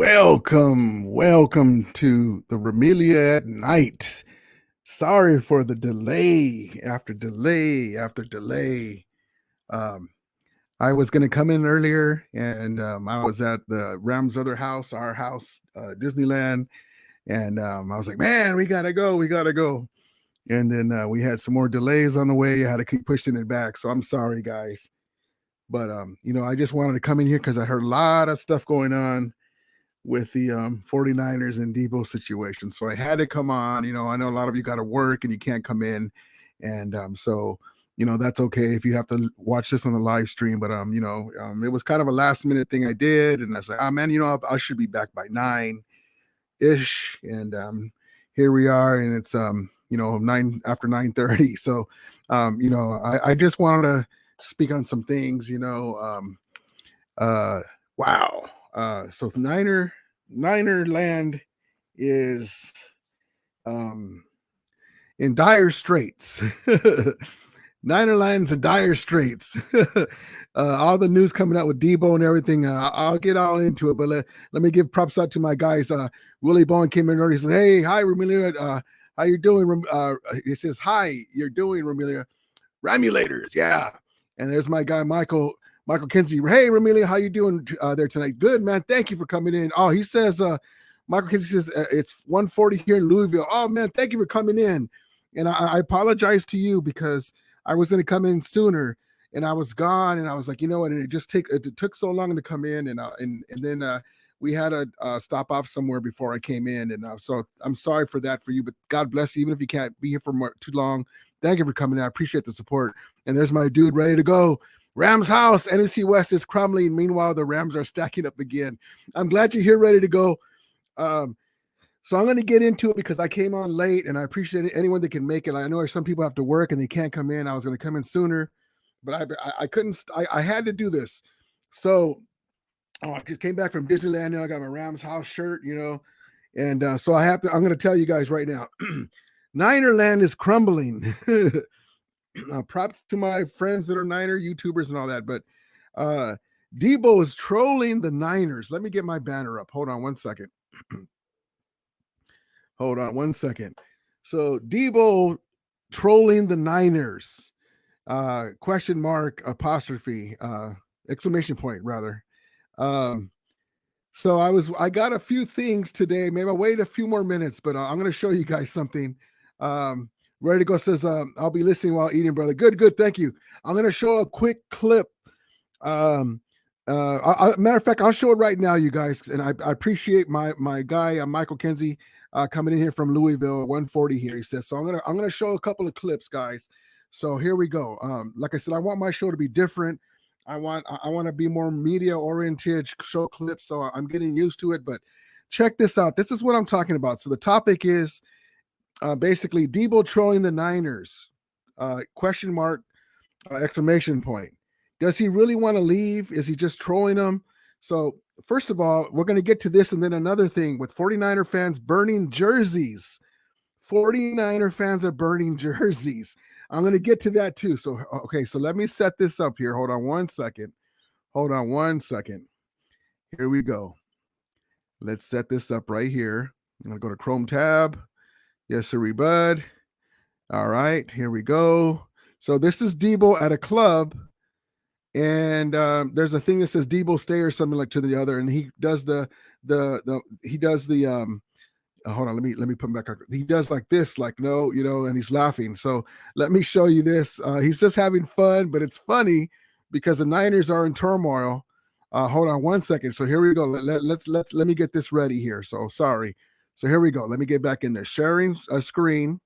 Welcome to the Remelia at Night. Sorry for the delay after delay after delay. Um, I was going to come in earlier, and I was at the Rams' other house, our house, Disneyland, and I was like, man, we gotta go. And then we had some more delays on the way. I had to keep pushing it back, so I'm sorry, guys. But I just wanted to come in here because I heard a lot of stuff going on with the 49ers and Deebo situation. So I had to come on. I know a lot of you got to work and you can't come in. And so, that's okay if you have to watch this on the live stream. But, it was kind of a last minute thing I did. And I was like, oh, man, I should be back by 9 ish. And here we are. And it's, 9 after 9:30. So, I just wanted to speak on some things, wow. So Niner land is in dire straits. Niner land's in dire straits. All the news coming out with Deebo and everything. I'll get all into it, but let me give props out to my guys. Willie Bowen came in early. He said, "Hey, hi, Ramilia. How you doing?" He says, "Hi, you're doing, Ramilia. Ramulators, yeah." And there's my guy Michael Kinsey. Hey, Ramelia, how you doing there tonight? Good, man. Thank you for coming in. Oh, he says, Michael Kinsey says it's 1:40 here in Louisville. Oh, man, thank you for coming in. And I apologize to you because I was going to come in sooner and I was gone. And I was like, you know what? And it took so long to come in. And then we had to stop off somewhere before I came in. And so I'm sorry for that for you, but God bless you. Even if you can't be here for too long, thank you for coming in. I appreciate the support. And there's my dude ready to go. Rams house, NFC West is crumbling. Meanwhile, the Rams are stacking up again. I'm glad you're here ready to go. So I'm going to get into it because I came on late and I appreciate anyone that can make it. I know some people have to work and they can't come in. I was going to come in sooner, but I couldn't. I had to do this. So I came back from Disneyland. Now I got my Rams house shirt, and so I'm going to tell you guys right now, Ninerland is crumbling. Props to my friends that are Niner YouTubers and all that, but Deebo is trolling the Niners. Let me get my banner up. Hold on one second. So Deebo trolling the Niners. Question mark, apostrophe, exclamation point, rather. So I got a few things today. Maybe I'll wait a few more minutes, but I'm going to show you guys something. Ready to go says, I'll be listening while eating, brother. Good. Thank you. I'm going to show a quick clip. Matter of fact, I'll show it right now, you guys. And I appreciate my guy, Michael Kinsey, coming in here from Louisville, 140 here. He says, so I'm going to show a couple of clips, guys. So here we go. Like I said, I want my show to be different. I want to be more media oriented, show clips. So I'm getting used to it, but check this out. This is what I'm talking about. So the topic is, basically Deebo trolling the Niners, question mark, exclamation point. Does he really want to leave? Is he just trolling them? So first of all, we're going to get to this. And then another thing with 49er fans burning jerseys. 49er fans are burning jerseys. I'm going to get to that too. So, okay. So let me set this up here. Hold on one second. Here we go. Let's set this up right here. I'm going to go to Chrome tab. Yes, sir, bud. All right, here we go. So this is Deebo at a club, and there's a thing that says Deebo stay or something like to the other, and he does hold on, let me put him back up. He does like this, like no, and he's laughing. So let me show you this. He's just having fun, but it's funny because the Niners are in turmoil. Hold on one second. So here we go. Let me get this ready here. So sorry. So here we go. Let me get back in there. Sharing a screen.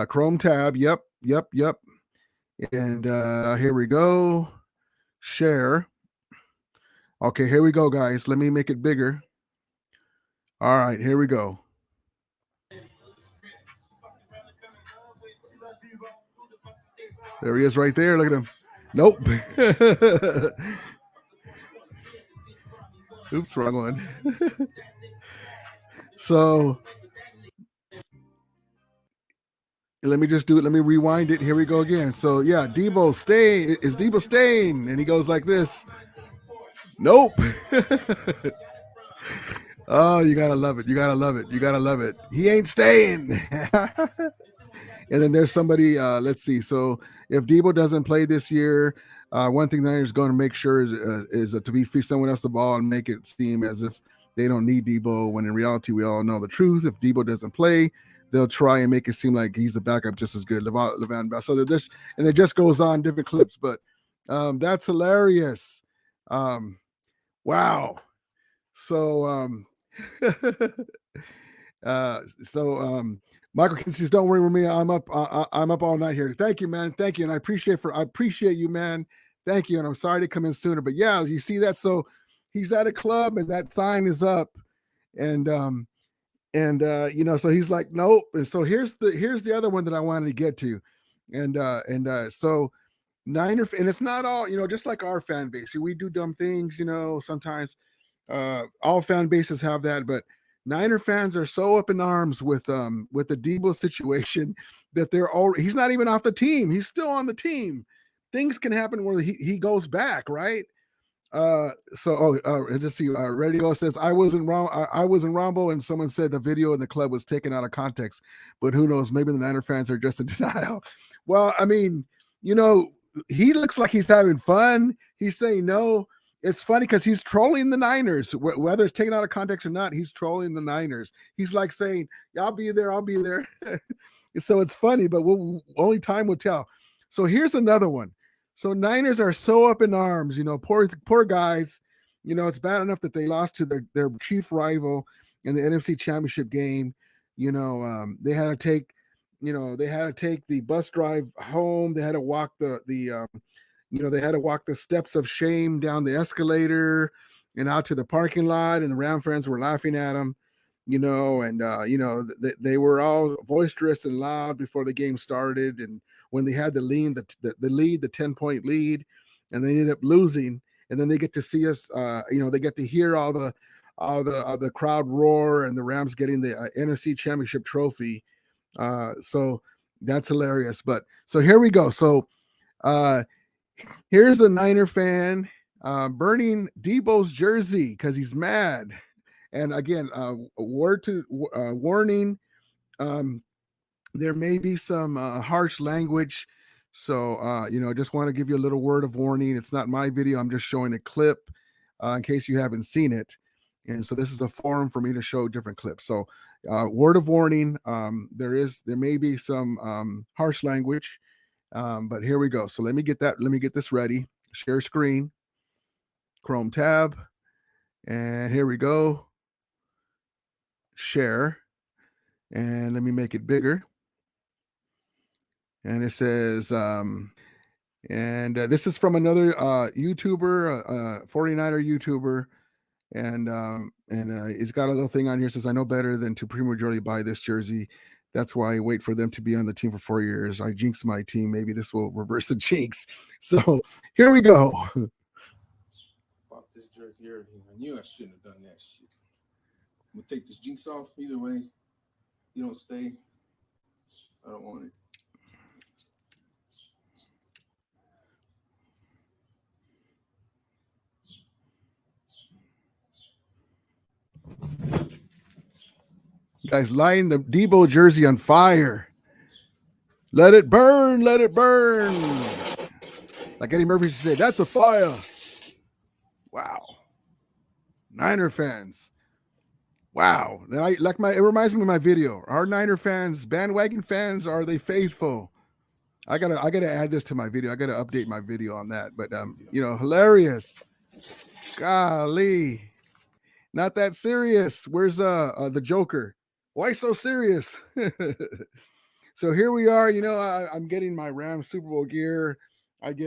Chrome tab. Yep. And here we go. Share. Okay, here we go, guys. Let me make it bigger. All right, here we go. There he is right there. Look at him. Nope. Oops, wrong one. So let me just do it. Let me rewind it. Here we go again. So yeah, Deebo staying. Is Deebo staying? And he goes like this. Nope. Oh, you gotta love it. You gotta love it. You gotta love it. He ain't staying. And then there's somebody. Let's see. So if Deebo doesn't play this year, one thing the Niners going to make sure is to be feed someone else the ball and make it seem as if they don't need Deebo. When in reality, we all know the truth. If Deebo doesn't play, they'll try and make it seem like he's a backup just as good. Levan Bell. So that this and it just goes on different clips, but that's hilarious. Wow. So Michael says, "Don't worry with me. I'm up. I'm up all night here. Thank you, man. Thank you, and I appreciate you, man. Thank you. And I'm sorry to come in sooner, but yeah, you see that. So he's at a club, and that sign is up, and so he's like, nope. And so here's the other one that I wanted to get to, so Niner, and it's not all just like our fan base. We do dumb things, sometimes. All fan bases have that, but Niner fans are so up in arms with the Deebo situation that he's not even off the team. He's still on the team. Things can happen where he goes back, right? Just see. Ready to go says I was in wrong. I was in Rombo, and someone said the video in the club was taken out of context. But who knows? Maybe the Niner fans are just in denial. Well, I mean, he looks like he's having fun. He's saying no. It's funny because he's trolling the Niners, whether it's taken out of context or not. He's trolling the Niners. He's like saying, yeah, "I'll be there. I'll be there." So it's funny, but only time will tell. So here's another one. So Niners are so up in arms, poor guys. It's bad enough that they lost to their chief rival in the NFC Championship game. They had to take, the bus drive home. They had to walk they had to walk the steps of shame down the escalator and out to the parking lot, and the Ram fans were laughing at them. They were all boisterous and loud before the game started, and when they had the lead, the 10-point lead, and they ended up losing, and then they get to see us, they get to hear all the crowd roar, and the Rams getting the NFC Championship trophy. So that's hilarious. But so here we go. So here's a Niner fan burning Deebo's jersey because he's mad. And again, warning. There may be some harsh language. So, just want to give you a little word of warning. It's not my video. I'm just showing a clip in case you haven't seen it. And so this is a forum for me to show different clips. So, word of warning. There may be some harsh language, but here we go. So let me get this ready. Share screen, Chrome tab, and here we go. Share, and let me make it bigger. And it says, this is from another YouTuber, 49er YouTuber, and it's got a little thing on here that says, "I know better than to prematurely buy this jersey. That's why I wait for them to be on the team for 4 years. I jinx my team. Maybe this will reverse the jinx." So here we go. Bought this jersey, everything. I knew I shouldn't have done that shit. I'm gonna take this jinx off. Either way, you don't stay. I don't want it. Guys, lighting the Deebo jersey on fire. Let it burn, let it burn. Like Eddie Murphy said, that's a fire. Wow. Niner fans. Wow. It reminds me of my video. Are Niner fans bandwagon fans? Or are they faithful? I gotta add this to my video. I gotta update my video on that. But hilarious. Golly. Not that serious. Where's the Joker? Why so serious? So here we are. I'm getting my Rams Super Bowl gear. I've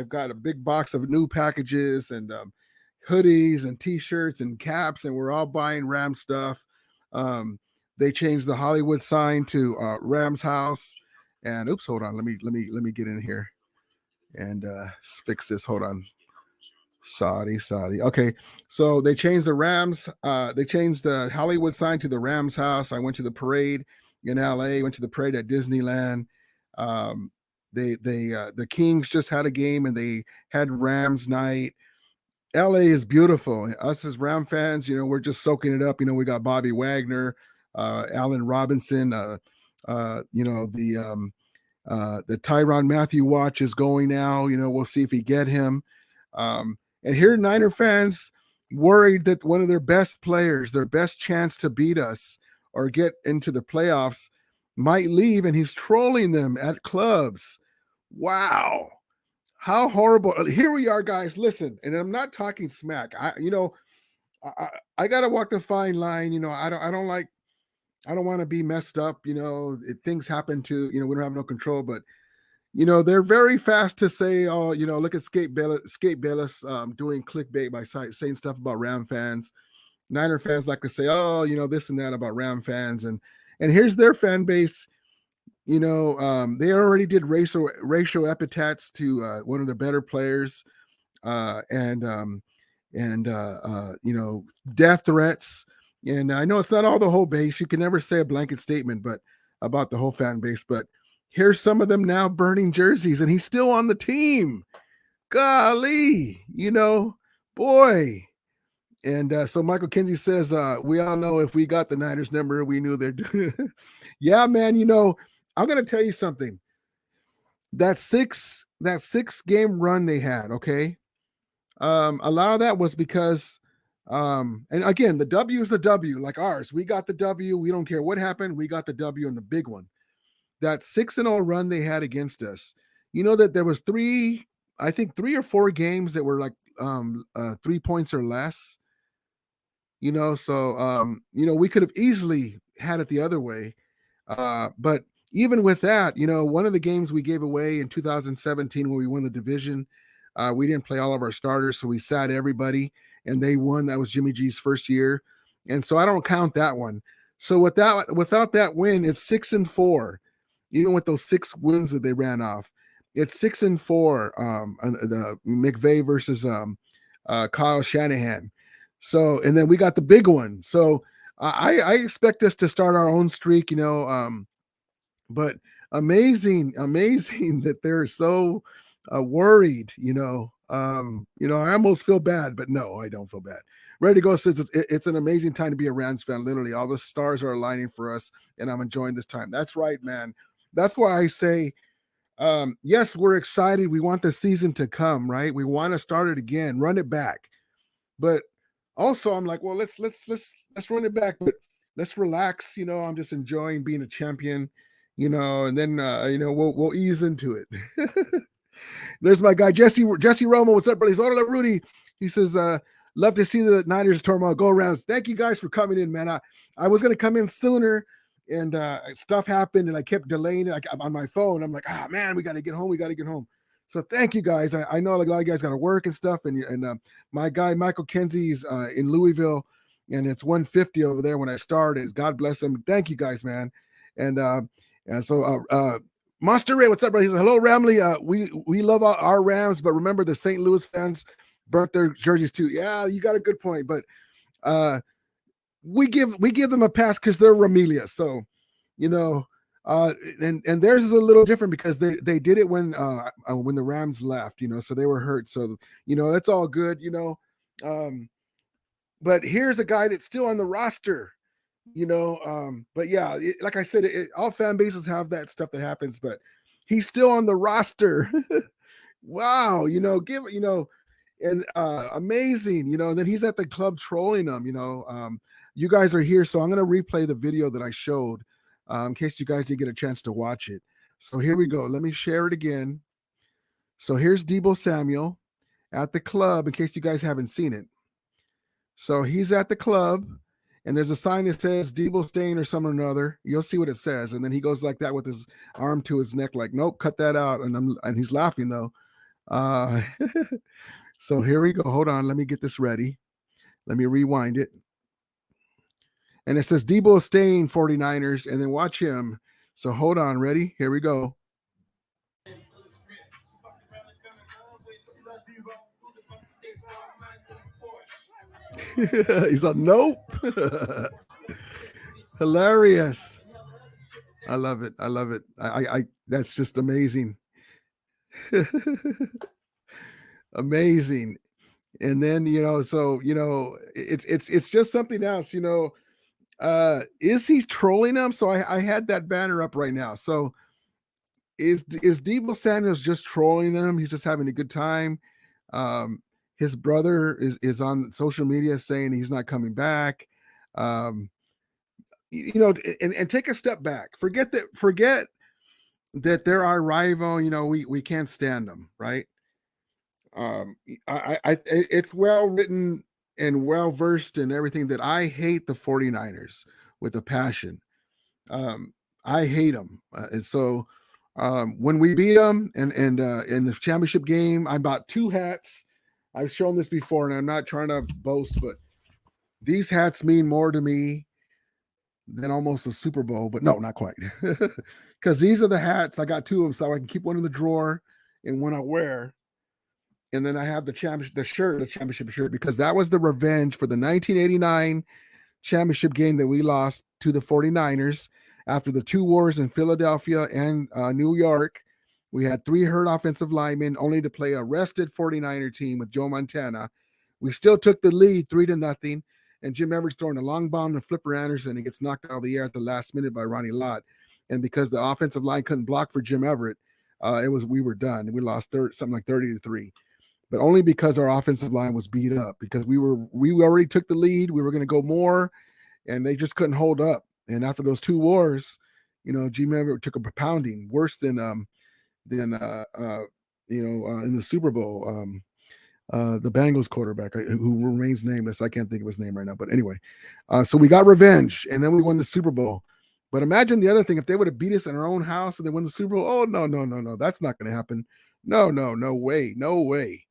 got a big box of new packages and hoodies and T-shirts and caps, and we're all buying Ram stuff. They changed the Hollywood sign to Rams House. And oops, hold on. Let me get in here and fix this. Hold on. Saudi. Okay, so they changed the Rams. They changed the Hollywood sign to the Rams House. I went to the parade in LA. Went to the parade at Disneyland. The Kings just had a game and they had Rams night. LA is beautiful. Us as Ram fans, we're just soaking it up. We got Bobby Wagner, Allen Robinson, the Tyrann Mathieu watch is going now. We'll see if we get him. And here, Niner fans worried that one of their best players, their best chance to beat us or get into the playoffs, might leave, and he's trolling them at clubs. Wow. How horrible. Here we are, guys. Listen, and I'm not talking smack. I gotta walk the fine line. I don't want to be messed up. Things happen to, we don't have no control, but they're very fast to say, oh, look at Skate Bayless doing clickbait by saying stuff about Ram fans. Niner fans like to say, oh, this and that about Ram fans. And here's their fan base. They already did racial epithets to one of the better players, and death threats. And I know it's not all the whole base. You can never say a blanket statement, but about the whole fan base. But here's some of them now burning jerseys, and he's still on the team. Golly, boy. And so Michael Kinsey says, we all know if we got the Niners number, we knew they're yeah, man. I'm gonna tell you something. That six game run they had, okay. A lot of that was because and again, the W is the W, like ours. We got the W, we don't care what happened, we got the W and the big one. That 6-0 run they had against us. That there was three or four games that were like 3 points or less. So we could have easily had it the other way. But even with that, one of the games we gave away in 2017 when we won the division, we didn't play all of our starters, so we sat everybody, and they won. That was Jimmy G's first year, and so I don't count that one. So without that win, it's 6-4. Even with those 6 wins that they ran off, it's 6-4. The McVay versus Kyle Shanahan. So, and then we got the big one. So I expect us to start our own streak, but amazing that they're so worried, I almost feel bad, but no, I don't feel bad. Ready to Go says it's an amazing time to be a Rams fan. Literally, all the stars are aligning for us, and I'm enjoying this time. That's right, man. That's why I say, yes, we're excited. We want the season to come, right? We want to start it again, run it back. But also, I'm like, well, let's run it back, but let's relax. I'm just enjoying being a champion, and then we'll ease into it. There's my guy Jesse Romo. What's up, brother? He's Hola Rudy. He says, love to see the Niners turmoil go around. Thank you guys for coming in, man. I was gonna come in sooner, and stuff happened, and I kept delaying it. I'm on my phone. I'm like, man, we gotta get home. So thank you guys. I know a lot of you guys got to work and stuff, and my guy Michael Kinsey's in Louisville, and it's 1:50 over there when I started. God bless him. Thank you guys, man. And so Monster Ray, what's up, brother? He says, hello, Ramley. We love our Rams, but remember the St. Louis fans burnt their jerseys too. Yeah, you got a good point, but we give them a pass because they're Ramelia. So, and theirs is a little different because they did it when the Rams left, so they were hurt. So, that's all good, but here's a guy that's still on the roster, but yeah, like I said, all fan bases have that stuff that happens, but he's still on the roster. Wow, and amazing, and then he's at the club trolling them, you guys are here, so I'm going to replay the video that I showed in case you guys didn't get a chance to watch it. So here we go. Let me share it again. So here's Deebo Samuel at the club in case you guys haven't seen it. So he's at the club, and there's a sign that says Deebo staying or something or another. You'll see what it says. And then he goes like that with his arm to his neck, like, nope, cut that out. And he's laughing though. So here we go. Hold on. Let me get this ready. Let me rewind it. And it says Deebo is staying 49ers, and then watch him. So hold on. Ready? Here we go. He's like, nope. Hilarious. I love it. I that's just amazing. Amazing. And then, so it's just something else, is he trolling them? So I had that banner up right now. So is Deebo Samuels just trolling them? He's just having a good time. Um, his brother is on social media saying he's not coming back. Um, and take a step back. Forget that they're our rival. We can't stand them, right? Um, it's well written and well versed in everything that I hate the 49ers with a passion. Um, I hate them. And so when we beat them and in the championship game, I bought two hats. I've shown this before, and I'm not trying to boast, but these hats mean more to me than almost a Super Bowl. But no, not quite, because these are the hats. I got two of them, so I can keep one in the drawer and one I wear. And then I have the championship shirt, because that was the revenge for the 1989 championship game that we lost to the 49ers after the two wars in Philadelphia and New York. We had three hurt offensive linemen only to play a rested 49er team with Joe Montana. We still took the lead 3-0, and Jim Everett's throwing a long bomb to Flipper Anderson. He gets knocked out of the air at the last minute by Ronnie Lott. And because the offensive line couldn't block for Jim Everett, we were done. We lost something like 30-3, but only because our offensive line was beat up, because we already took the lead. We were going to go more, and they just couldn't hold up. And after those two wars, Jim Everett took a pounding worse than in the Super Bowl. The Bengals quarterback, who remains nameless. I can't think of his name right now, but anyway, so we got revenge, and then we won the Super Bowl. But imagine the other thing, if they would have beat us in our own house and they won the Super Bowl. Oh, no, that's not going to happen. No way.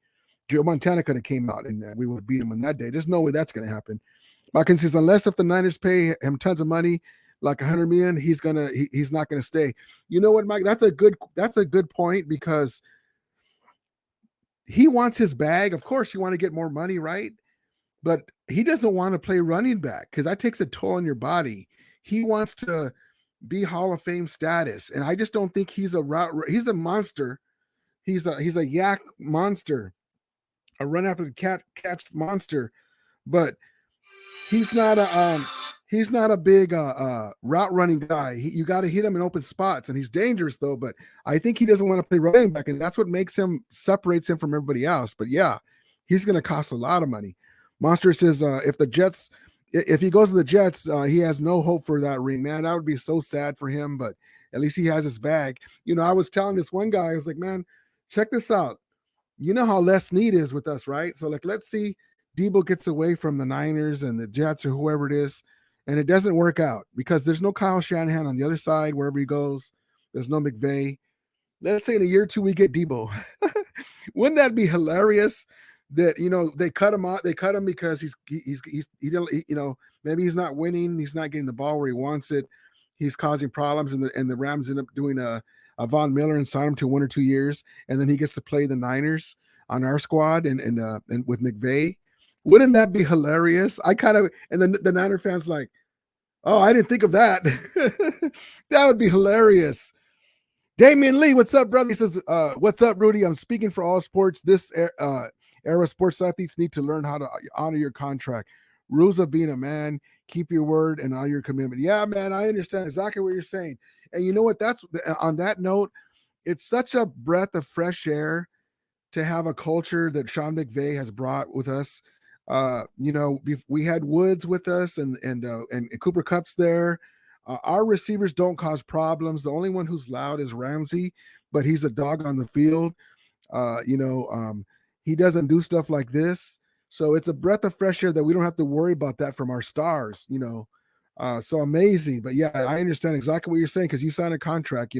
Joe Montana could have came out and we would have beat him on that day. There's no way that's going to happen. Mike says, unless if the Niners pay him tons of money, like $100 million, he's not going to stay. You know what, Mike? That's a good point, because he wants his bag. Of course, you want to get more money, right? But he doesn't want to play running back, because that takes a toll on your body. He wants to be Hall of Fame status, and I just don't think he's a monster. He's a yak monster, a run after the catch monster, but he's not a big route running guy. You got to hit him in open spots, and he's dangerous though. But I think he doesn't want to play running back, and that's what separates him from everybody else. But yeah, he's going to cost a lot of money. Monster says if he goes to the Jets, he has no hope for that ring. Man, that would be so sad for him. But at least he has his bag. I was telling this one guy, I was like, man, check this out. You know how Les Snead is with us, right? So let's see Deebo gets away from the Niners and the Jets or whoever it is, and it doesn't work out, because there's no Kyle Shanahan on the other side wherever he goes. There's no McVay. Let's say in a year or two we get Deebo. Wouldn't that be hilarious? That they cut him out. They cut him because he don't, maybe he's not winning. He's not getting the ball where he wants it. He's causing problems, and the Rams end up doing a Von Miller and sign him to 1 or 2 years, and then he gets to play the Niners on our squad and with McVay. Wouldn't that be hilarious? And then the Niner fans like, oh, I didn't think of that. That would be hilarious. Damian Lee, what's up, brother? He says, what's up, Rudy? I'm speaking for all sports. This era, sports athletes need to learn how to honor your contract. Rules of being a man, keep your word and honor your commitment. Yeah, man, I understand exactly what you're saying. And you know what? That's on that note, it's such a breath of fresh air to have a culture that Sean McVay has brought with us. We had Woods with us and Cooper Kupp's there. Our receivers don't cause problems. The only one who's loud is Ramsey, but he's a dog on the field. He doesn't do stuff like this. So it's a breath of fresh air that we don't have to worry about that from our stars, so amazing. But yeah, I understand exactly what you're saying, because you signed a contract,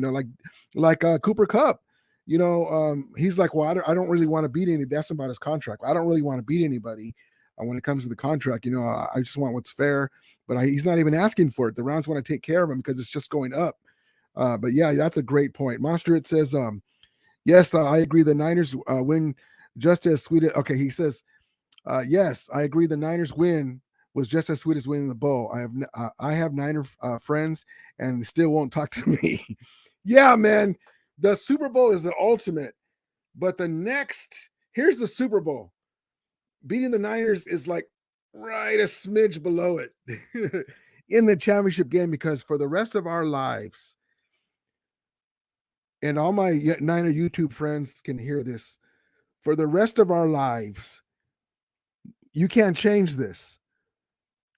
like Cooper Kupp. He's like, well, I don't really want to beat anybody. That's about his contract. I don't really want to beat anybody when it comes to the contract. I just want what's fair. But he's not even asking for it. The Rams want to take care of him because it's just going up. But yeah, that's a great point. Monster, it says, yes, I agree. The Niners win just as sweet. Okay, he says, yes, I agree. The Niners win was just as sweet as winning the bowl. I have Niner friends, and still won't talk to me. Yeah, man, the Super Bowl is the ultimate. But here's the Super Bowl. beating the Niners is like right a smidge below it in the championship game, because for the rest of our lives, and all my Niner YouTube friends can hear this, for the rest of our lives, you can't change this.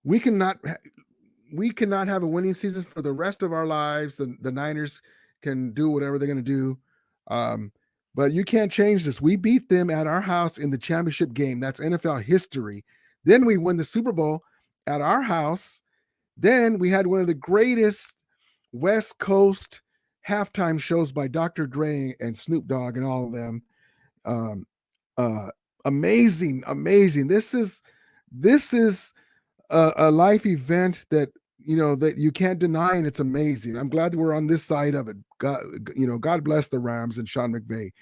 We cannot have a winning season for the rest of our lives. The Niners can do whatever they're going to do. But you can't change this. We beat them at our house in the championship game. That's NFL history. Then we win the Super Bowl at our house. Then we had one of the greatest West Coast halftime shows by Dr. Dre and Snoop Dogg and all of them. Um, Amazing, amazing. This is a life event that that you can't deny, and it's amazing. I'm glad that we're on this side of it. God bless the Rams and Sean McVay.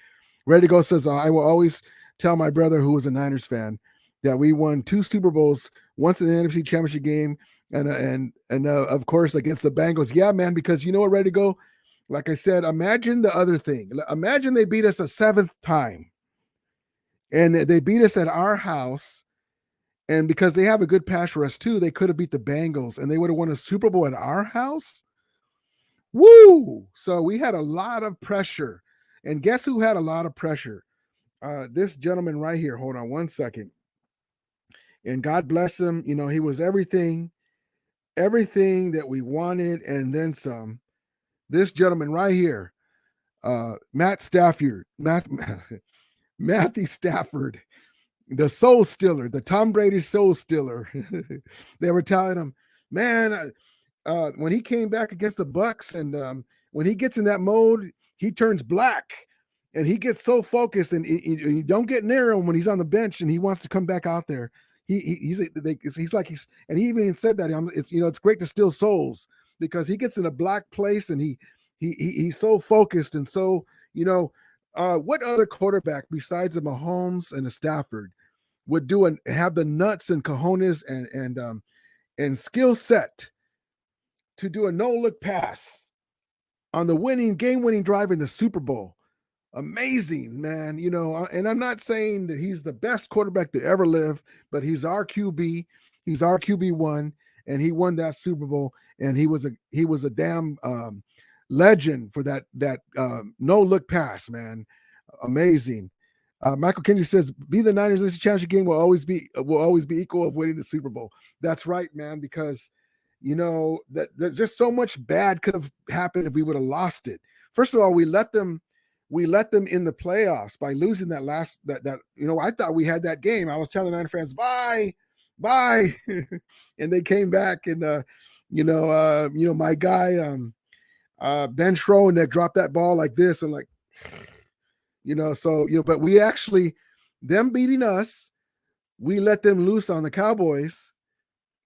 Ready to Go says, I will always tell my brother, who was a Niners fan, that we won 2 Super Bowls, once in the NFC Championship game, and of course against the Bengals. Yeah, man, because you know what, Ready to Go? Like I said, imagine the other thing. Imagine they beat us a 7th time, and they beat us at our house. And because they have a good pass rush too, they could have beat the Bengals and they would have won a Super Bowl at our house. Woo! So we had a lot of pressure. And guess who had a lot of pressure? This gentleman right here. Hold on one second. And God bless him. He was everything that we wanted and then some. This gentleman right here, Matt Stafford, Matthew Stafford, the soul stiller, the Tom Brady soul stiller. They were telling him, man, when he came back against the Bucks, and when he gets in that mode, he turns black, and he gets so focused, and you don't get near him when he's on the bench, and he wants to come back out there. He's like and he even said that it's great to steal souls, because he gets in a black place, and he's so focused, and so what other quarterback besides a Mahomes and a Stafford would have the nuts and cojones and skill set to do a no-look pass on the game-winning drive in the Super Bowl? Amazing, man. And I'm not saying that he's the best quarterback that ever lived, but he's our QB. He's our QB1, and he won that Super Bowl, and he was a damn legend for that no-look pass, man. Amazing. Michael Kennedy says, "Be the Niners in this championship game will always be equal of winning the Super Bowl." That's right, man, because that there's just so much bad could have happened if we would have lost it. First of all, we let them in the playoffs by losing that last that I thought we had that game. I was telling Niner fans, bye, and they came back, and my guy Ben Schroeneck dropped that ball like this, and like. But we actually, them beating us, we let them loose on the Cowboys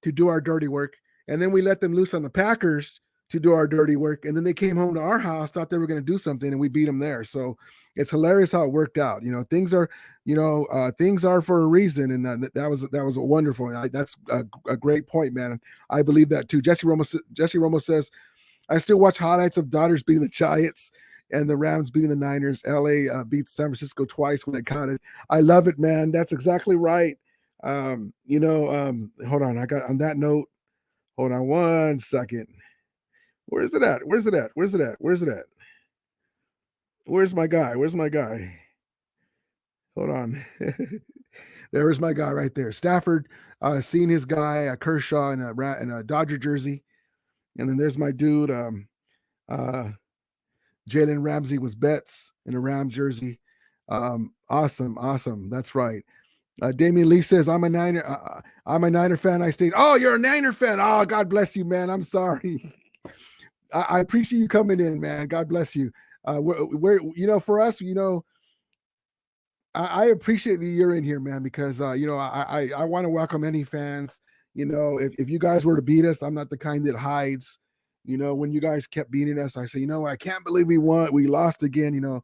to do our dirty work. And then we let them loose on the Packers to do our dirty work. And then they came home to our house, thought they were going to do something, and we beat them there. So it's hilarious how it worked out. Things are for a reason. And that was wonderful. That's a great point, man. I believe that too. Jesse Romo says, I still watch highlights of Dodgers beating the Giants and the Rams beating the Niners. LA beat San Francisco twice when it counted. I love it, man. That's exactly right. Hold on. I got on that note. Hold on one second. Where's it at? Where's my guy? Hold on. There's my guy right there. Stafford, seeing his guy, Kershaw in a Dodger jersey. And then there's my dude, Jalen Ramsey was Betts in a Rams jersey. Awesome. That's right. Damian Lee says, I'm a Niner fan. I stayed. Oh, you're a Niner fan. Oh, God bless you, man. I'm sorry. I appreciate you coming in, man. God bless you. We're for us, I appreciate that you're in here, man, because I want to welcome any fans. If you guys were to beat us, I'm not the kind that hides. When you guys kept beating us, I say, I can't believe we lost again.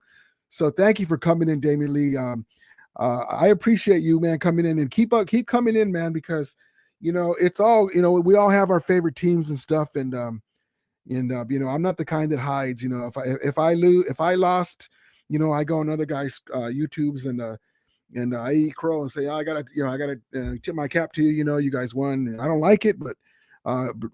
So thank you for coming in, Damian Lee. I appreciate you, man, coming in, and keep coming in, man, because it's all we all have our favorite teams and stuff, and I'm not the kind that hides. If I lost, I go on other guys' YouTubes, and and I eat crow and say, oh, I gotta tip my cap to you. You guys won. And I don't like it, but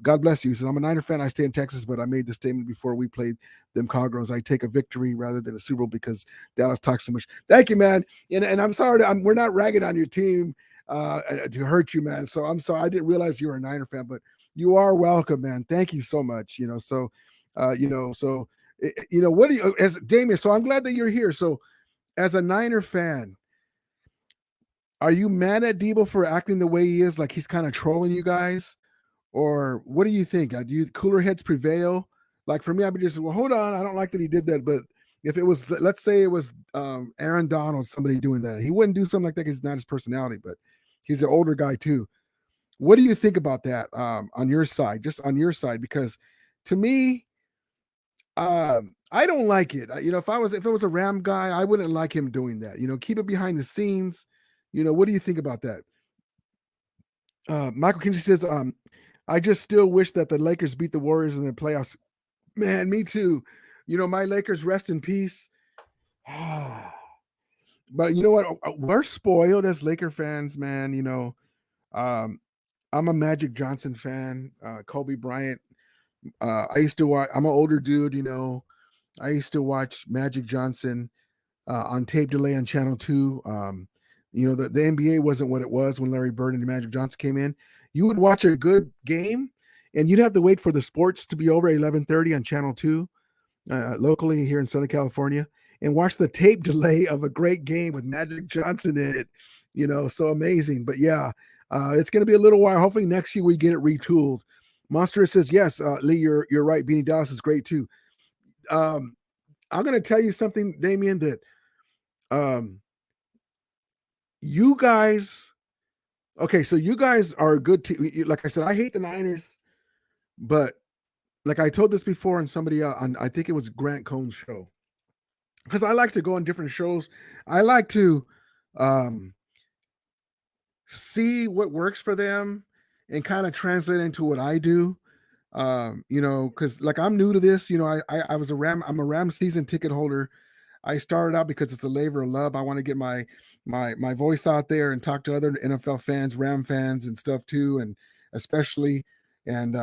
God bless you. So I'm a Niner fan. I stay in Texas, but I made the statement before we played them Cowgirls. I take a victory rather than a Super Bowl because Dallas talks so much. Thank you, man. And I'm sorry, we're not ragging on your team to hurt you, man. So I'm sorry. I didn't realize you were a Niner fan, but you are welcome, man. Thank you so much. What do you, as Damien? So I'm glad that you're here. So as a Niner fan, are you mad at Deebo for acting the way he is, like he's kind of trolling you guys? Or what do you think? Do you cooler heads prevail? Like for me, I'd be just, well, hold on, I don't like that he did that. But if it was, let's say it was Aaron Donald, somebody doing that, he wouldn't do something like that because it's not his personality, but he's an older guy too. What do you think about that on your side, just on your side? Because to me, I don't like it. If it was a Ram guy, I wouldn't like him doing that. Keep it behind the scenes. What do you think about that? Michael Kinsey says, I just still wish that the Lakers beat the Warriors in the playoffs. Man, me too. My Lakers rest in peace. But you know what? We're spoiled as Laker fans, man. Um, I'm a Magic Johnson fan. Kobe Bryant. I used to watch. I'm an older dude. I used to watch Magic Johnson on tape delay on Channel 2. The NBA wasn't what it was when Larry Bird and Magic Johnson came in. You would watch a good game, and you'd have to wait for the sports to be over at 11:30 on Channel 2, locally here in Southern California, and watch the tape delay of a great game with Magic Johnson in it. So amazing. But yeah, it's going to be a little while. Hopefully next year we get it retooled. Monster says, yes, Lee, you're right. Beanie Dallas is great too. Um, I'm going to tell you something, Damien, that you guys, okay, so you guys are a good team. Like I said, I hate the Niners, but like I told this before on somebody on, I think it was Grant Cohn's show, because I like to go on different shows. I like to see what works for them and kind of translate into what I do. Because like I'm new to this. I was I'm a Ram season ticket holder. I started out because it's a labor of love. I want to get my voice out there and talk to other NFL fans, Ram fans, and stuff too, and especially, and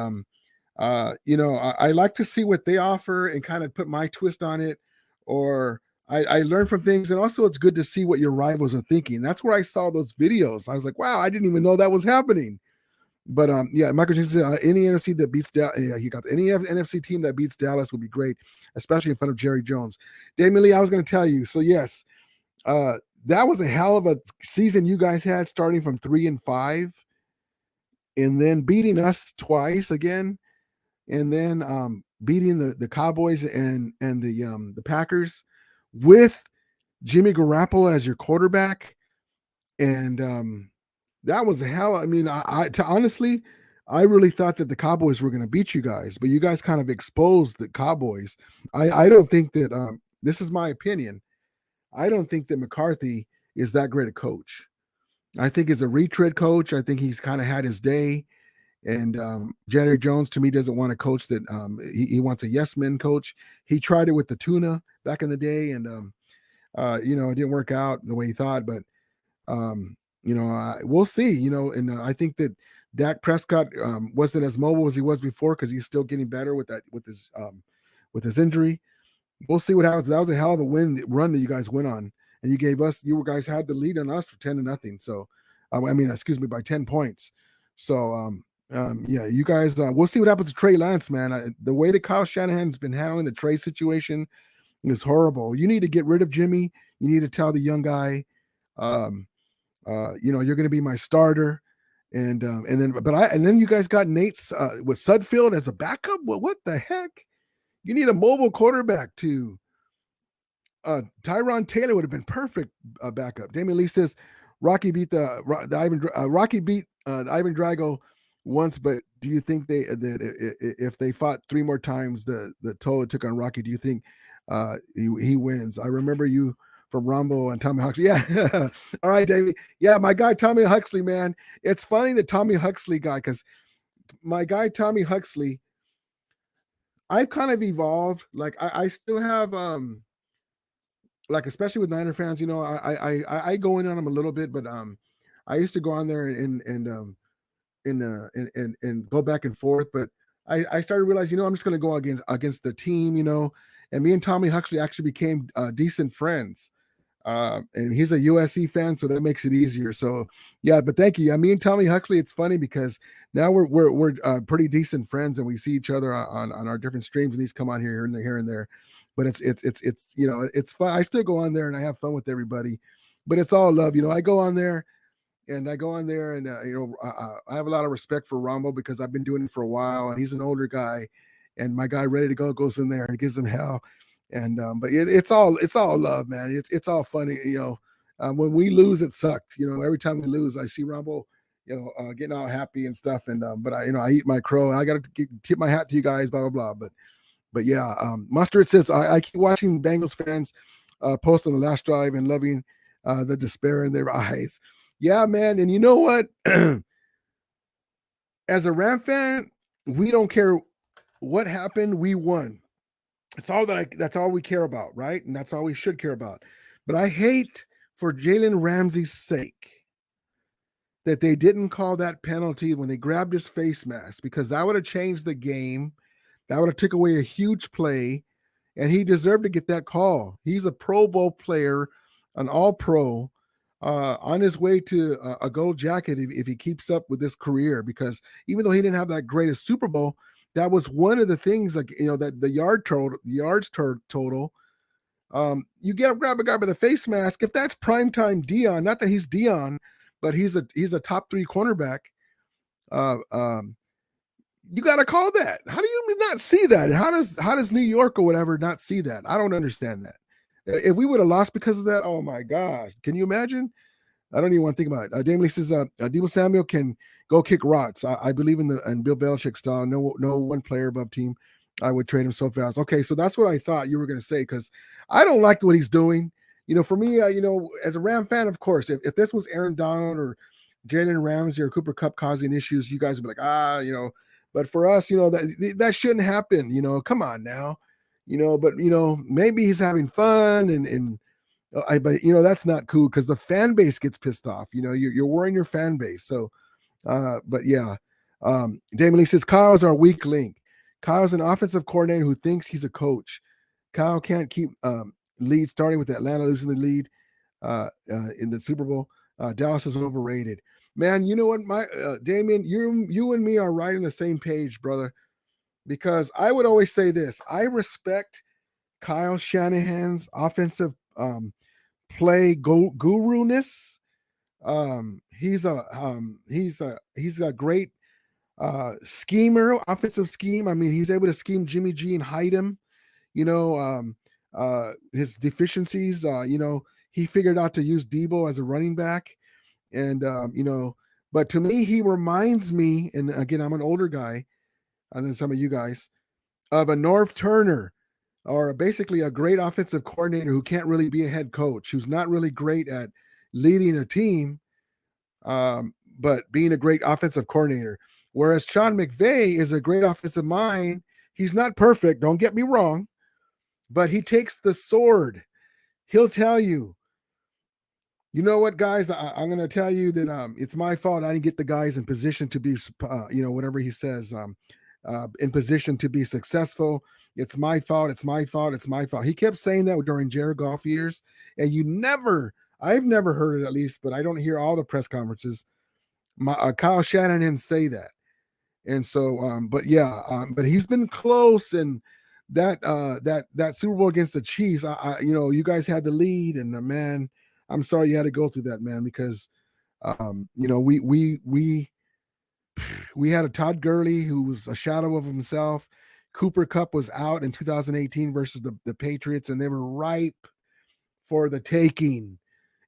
I like to see what they offer and kind of put my twist on it, or I learn from things, and also it's good to see what your rivals are thinking. That's where I saw those videos. I was like, wow, I didn't even know that was happening. But yeah, Michael Jackson said any NFC that beats Dallas, yeah, he got any NFC team that beats Dallas would be great, especially in front of Jerry Jones. Damien Lee, I was going to tell you. So yes, that was a hell of a season you guys had, starting from 3-5, and then beating us twice again, and then beating the Cowboys and the Packers with Jimmy Garoppolo as your quarterback, and that was a hell. I mean, honestly, I really thought that the Cowboys were going to beat you guys, but you guys kind of exposed the Cowboys. I don't think that this is my opinion. I don't think that McCarthy is that great a coach. I think he's a retread coach. I think he's kind of had his day. And Jerry Jones, to me, doesn't want a coach that he wants a yes men coach. He tried it with the tuna back in the day, and it didn't work out the way he thought. But we'll see. And I think that Dak Prescott wasn't as mobile as he was before because he's still getting better with his injury. We'll see what happens. That was a hell of a run that you guys went on, and you guys had the lead on us for 10-0. So, excuse me, by 10 points. So, yeah, you guys. We'll see what happens to Trey Lance, man. The way that Kyle Shanahan's been handling the Trey situation is horrible. You need to get rid of Jimmy. You need to tell the young guy, you're going to be my starter. And then you guys got Nate's with Sudfield as a backup. What the heck? You need a mobile quarterback too. Tyron Taylor would have been perfect backup. Damian Lee says Rocky beat the Ivan Drago once, but do you think that if they fought 3 more times the toll it took on Rocky, do you think he wins? I remember you from Rumble and Tommy Huxley. Yeah. All right, David. Yeah, my guy Tommy Huxley, man. It's funny the Tommy Huxley guy, because my guy Tommy Huxley, I've kind of evolved. Like I still have like especially with Niner fans, I go in on them a little bit, but I used to go on there and go back and forth. But I started realizing, I'm just going to go against the team, and me and Tommy Huxley actually became decent friends. And he's a USC fan, so that makes it easier. So yeah, but thank you. Yeah, me and Tommy Huxley, it's funny because now we're pretty decent friends, and we see each other on our different streams, and he's come on here and there. But it's it's fun. I still go on there and I have fun with everybody, but it's all love. I go on there and I have a lot of respect for Rambo because I've been doing it for a while, and he's an older guy, and my guy Ready to Go goes in there and gives him hell, and but it's all love, man. It's all funny, when we lose, it sucked. Every time we lose, I see Rambo, getting all happy and stuff, and but I eat my crow. I got to tip my hat to you guys, blah blah blah. But yeah, Mustard says I keep watching Bengals fans post on the last drive and loving the despair in their eyes. Yeah, man. And you know what? As a Ram fan, we don't care what happened. We won. That's all we care about, right? And that's all we should care about. But I hate for Jalen Ramsey's sake that they didn't call that penalty when they grabbed his face mask, because that would have changed the game. That would have took away a huge play, and he deserved to get that call. He's a Pro Bowl player, an All Pro, on his way to a gold jacket if he keeps up with this career. Because even though he didn't have that greatest Super Bowl, that was one of the things, like that the yards total. You grab a guy with a face mask. If that's primetime Dion, not that he's Dion, but he's a top 3 cornerback. Uh, um, you got to call that. How do you not see that? How does New York or whatever not see that? I don't understand that. If we would have lost because of that, oh my gosh, can you imagine? I don't even want to think about it. Damon Lee says Deebo Samuel can go kick rocks. I believe in Bill Belichick style. No one player above team. I would trade him so fast. Okay, so that's what I thought you were going to say, because I don't like what he's doing. For me, as a Ram fan, of course, if this was Aaron Donald or Jalen Ramsey or Cooper Kupp causing issues, you guys would be like, But for us, that shouldn't happen. Come on now, But maybe he's having fun and but that's not cool, because the fan base gets pissed off. You're worrying your fan base. So, but yeah, Damon Lee says Kyle's our weak link. Kyle's an offensive coordinator who thinks he's a coach. Kyle can't keep lead, starting with Atlanta losing the lead in the Super Bowl. Dallas is overrated. Man, you know what, my Damien, you and me are right on the same page, brother. Because I would always say this: I respect Kyle Shanahan's offensive play guru-ness. He's a great schemer, offensive scheme. I mean, he's able to scheme Jimmy G and hide him. His deficiencies. He figured out to use Deebo as a running back, and but to me, he reminds me, and again, I'm an older guy than some of you guys, of a Norv Turner, or basically a great offensive coordinator who can't really be a head coach, who's not really great at leading a team, but being a great offensive coordinator. Whereas Sean McVay is a great offensive mind. He's not perfect, don't get me wrong, but he takes the sword. He'll tell you, you know what, guys, I'm going to tell you that it's my fault. I didn't get the guys in position to be, whatever he says, in position to be successful. It's my fault. It's my fault. It's my fault. He kept saying that during Jared Goff years, and I've never heard it, at least, but I don't hear all the press conferences. Kyle Shanahan say that. And so, but yeah, but he's been close, and that Super Bowl against the Chiefs, you guys had the lead, and man, I'm sorry you had to go through that, man, because we had a Todd Gurley who was a shadow of himself. Cooper Kupp was out in 2018 versus the Patriots, and they were ripe for the taking.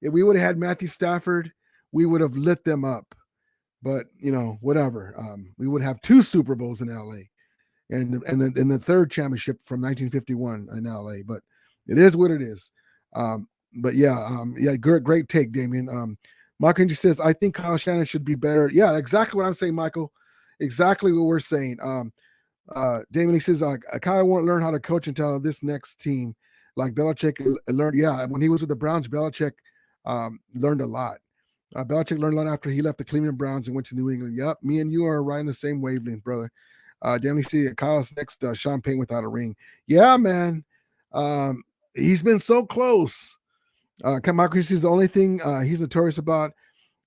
If we would have had Matthew Stafford, we would have lit them up. But whatever. We would have 2 Super Bowls in LA, and the third championship from 1951 in LA. But it is what it is. But yeah, great take, Damien. Michael just says, I think Kyle Shanahan should be better. Yeah, exactly what I'm saying, Michael. Exactly what we're saying. Damien, he says, Kyle won't learn how to coach until this next team. like Belichick learned. Yeah, when he was with the Browns, Belichick learned a lot. Belichick learned a lot after he left the Cleveland Browns and went to New England. Yep, me and you are right in the same wavelength, brother. Definitely see it. Kyle's next. Sean Payne without a ring. Yeah, man. He's been so close. Marcus is the only thing he's notorious about.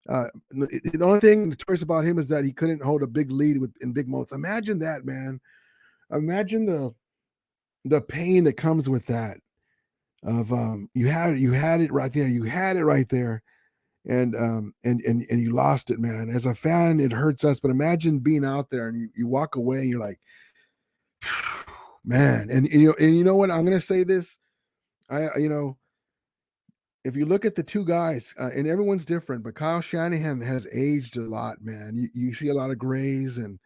The only thing notorious about him is that he couldn't hold a big lead in big moments. Imagine that, man. Imagine the pain that comes with that. Of you had it right there. You had it right there, and you lost it, man. As a fan, it hurts us. But imagine being out there and you walk away and you're like, man. And you know what? I'm gonna say this. I you know if you look at the two guys, and everyone's different, but Kyle Shanahan has aged a lot, man. You see a lot of grays, and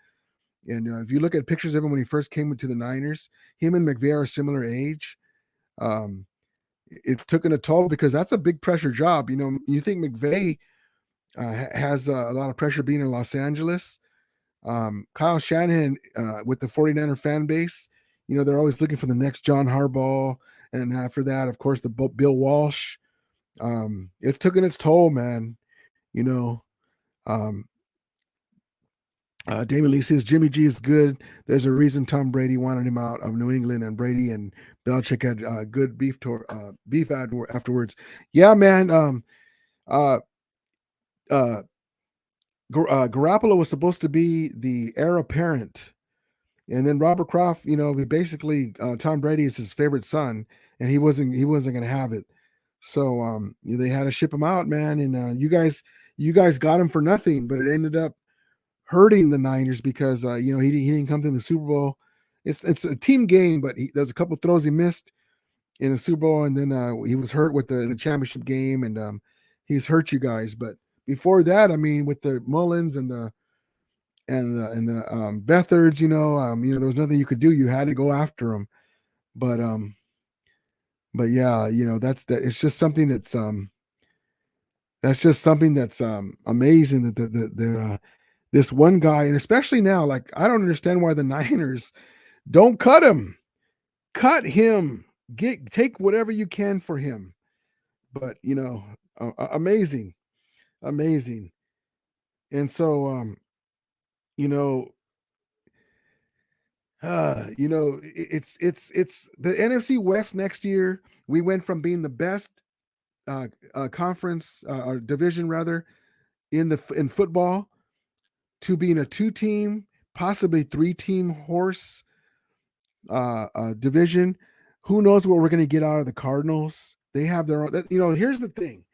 if you look at pictures of him when he first came into the Niners, him and McVay are similar age. Um, it's taken a toll because that's a big pressure job. You think McVay has a lot of pressure being in Los Angeles. Kyle Shanahan with the 49er fan base, they're always looking for the next John Harbaugh. And after that, of course, the Bill Walsh. It's taken its toll, man. You know, um, Damon Lee says Jimmy G is good. There's a reason Tom Brady wanted him out of New England, and Brady and Belichick had good beef afterwards. Yeah, man. Uh, uh, Garoppolo was supposed to be the heir apparent, and then Robert Kraft, he basically Tom Brady is his favorite son, and he wasn't going to have it. So they had to ship him out, man. And you guys got him for nothing, but it ended up hurting the Niners because he didn't come to the Super Bowl. It's a team game, but there's a couple throws he missed in the Super Bowl, and then he was hurt with the championship game, and he's hurt you guys. But before that, I mean, with the Mullins and the Beathards, there was nothing you could do. You had to go after them. But yeah, that's that. It's just something that's amazing that this one guy, and especially now, like I don't understand why the Niners don't cut him. Cut him. Take whatever you can for him. But amazing, amazing. And so you know, it's the NFC West next year. We went from being the best conference or division rather in football to being a 2-team, possibly 3-team horse division. Who knows what we're going to get out of the Cardinals? They have their own. Here's the thing: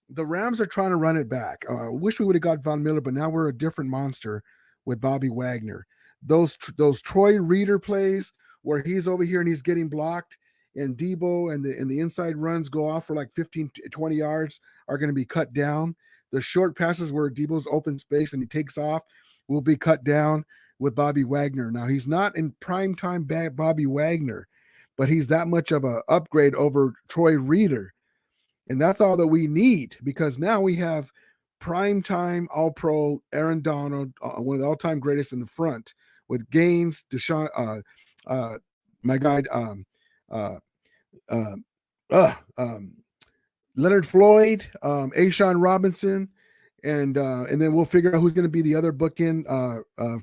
the Rams are trying to run it back. Wish we would have got Von Miller, but now we're a different monster with Bobby Wagner. Those Troy Reader plays where he's over here and he's getting blocked, and Deebo and the inside runs go off for like 15, 20 yards are going to be cut down. The short passes where Deebo's open space and he takes off will be cut down with Bobby Wagner. Now he's not in prime time Bobby Wagner, but he's that much of an upgrade over Troy Reader. And that's all that we need because now we have primetime All-Pro Aaron Donald, one of the all-time greatest in the front, with Gaines, Deshaun, my guy, uh, Leonard Floyd, Ashawn Robinson, and then we'll figure out who's going to be the other bookend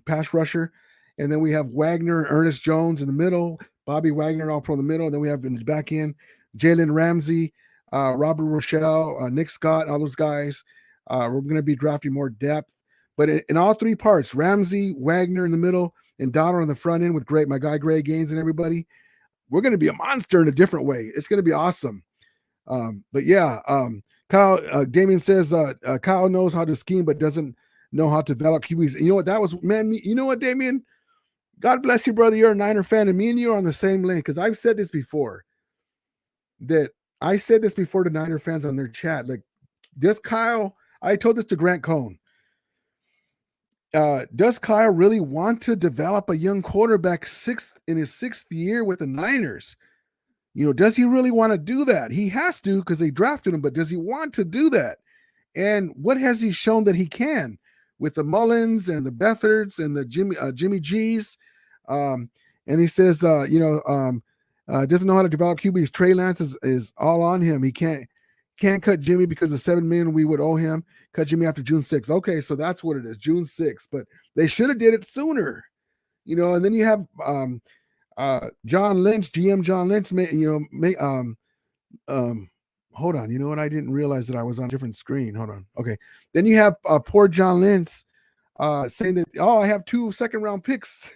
pass rusher. And then we have Wagner, Ernest Jones in the middle, Bobby Wagner All-Pro in the middle. And then we have in the back end Jalen Ramsey, Robert Rochelle, Nick Scott, all those guys. We're going to be drafting more depth. But in all three parts, Ramsey, Wagner in the middle, and Donald on the front end with my guy Greg Gaines and everybody, we're going to be a monster in a different way. It's going to be awesome. But yeah, Kyle, Damien says Kyle knows how to scheme but doesn't know how to develop QBs. You know what? That was, man, you know what, Damien? God bless you, brother. You're a Niner fan, and me and you are on the same lane because I've said this before. I said this before to Niner fans on their chat. Like, does Kyle, I told this to Grant Cohn. Does Kyle really want to develop a young quarterback in his sixth year with the Niners? Does he really want to do that? He has to because they drafted him, but does he want to do that? And what has he shown that he can with the Mullins and the Beathards and the Jimmy G's? And he says, Doesn't know how to develop QBs. Trey Lance is all on him. He can't cut Jimmy because the $7 million we would owe him. Cut Jimmy after June 6th. Okay, so that's what it is, June 6th. But they should have did it sooner, And then you have John Lynch, GM John Lynch. Hold on. You know what? I didn't realize that I was on a different screen. Hold on. Okay. Then you have poor John Lynch saying that, I have 2 second-round picks.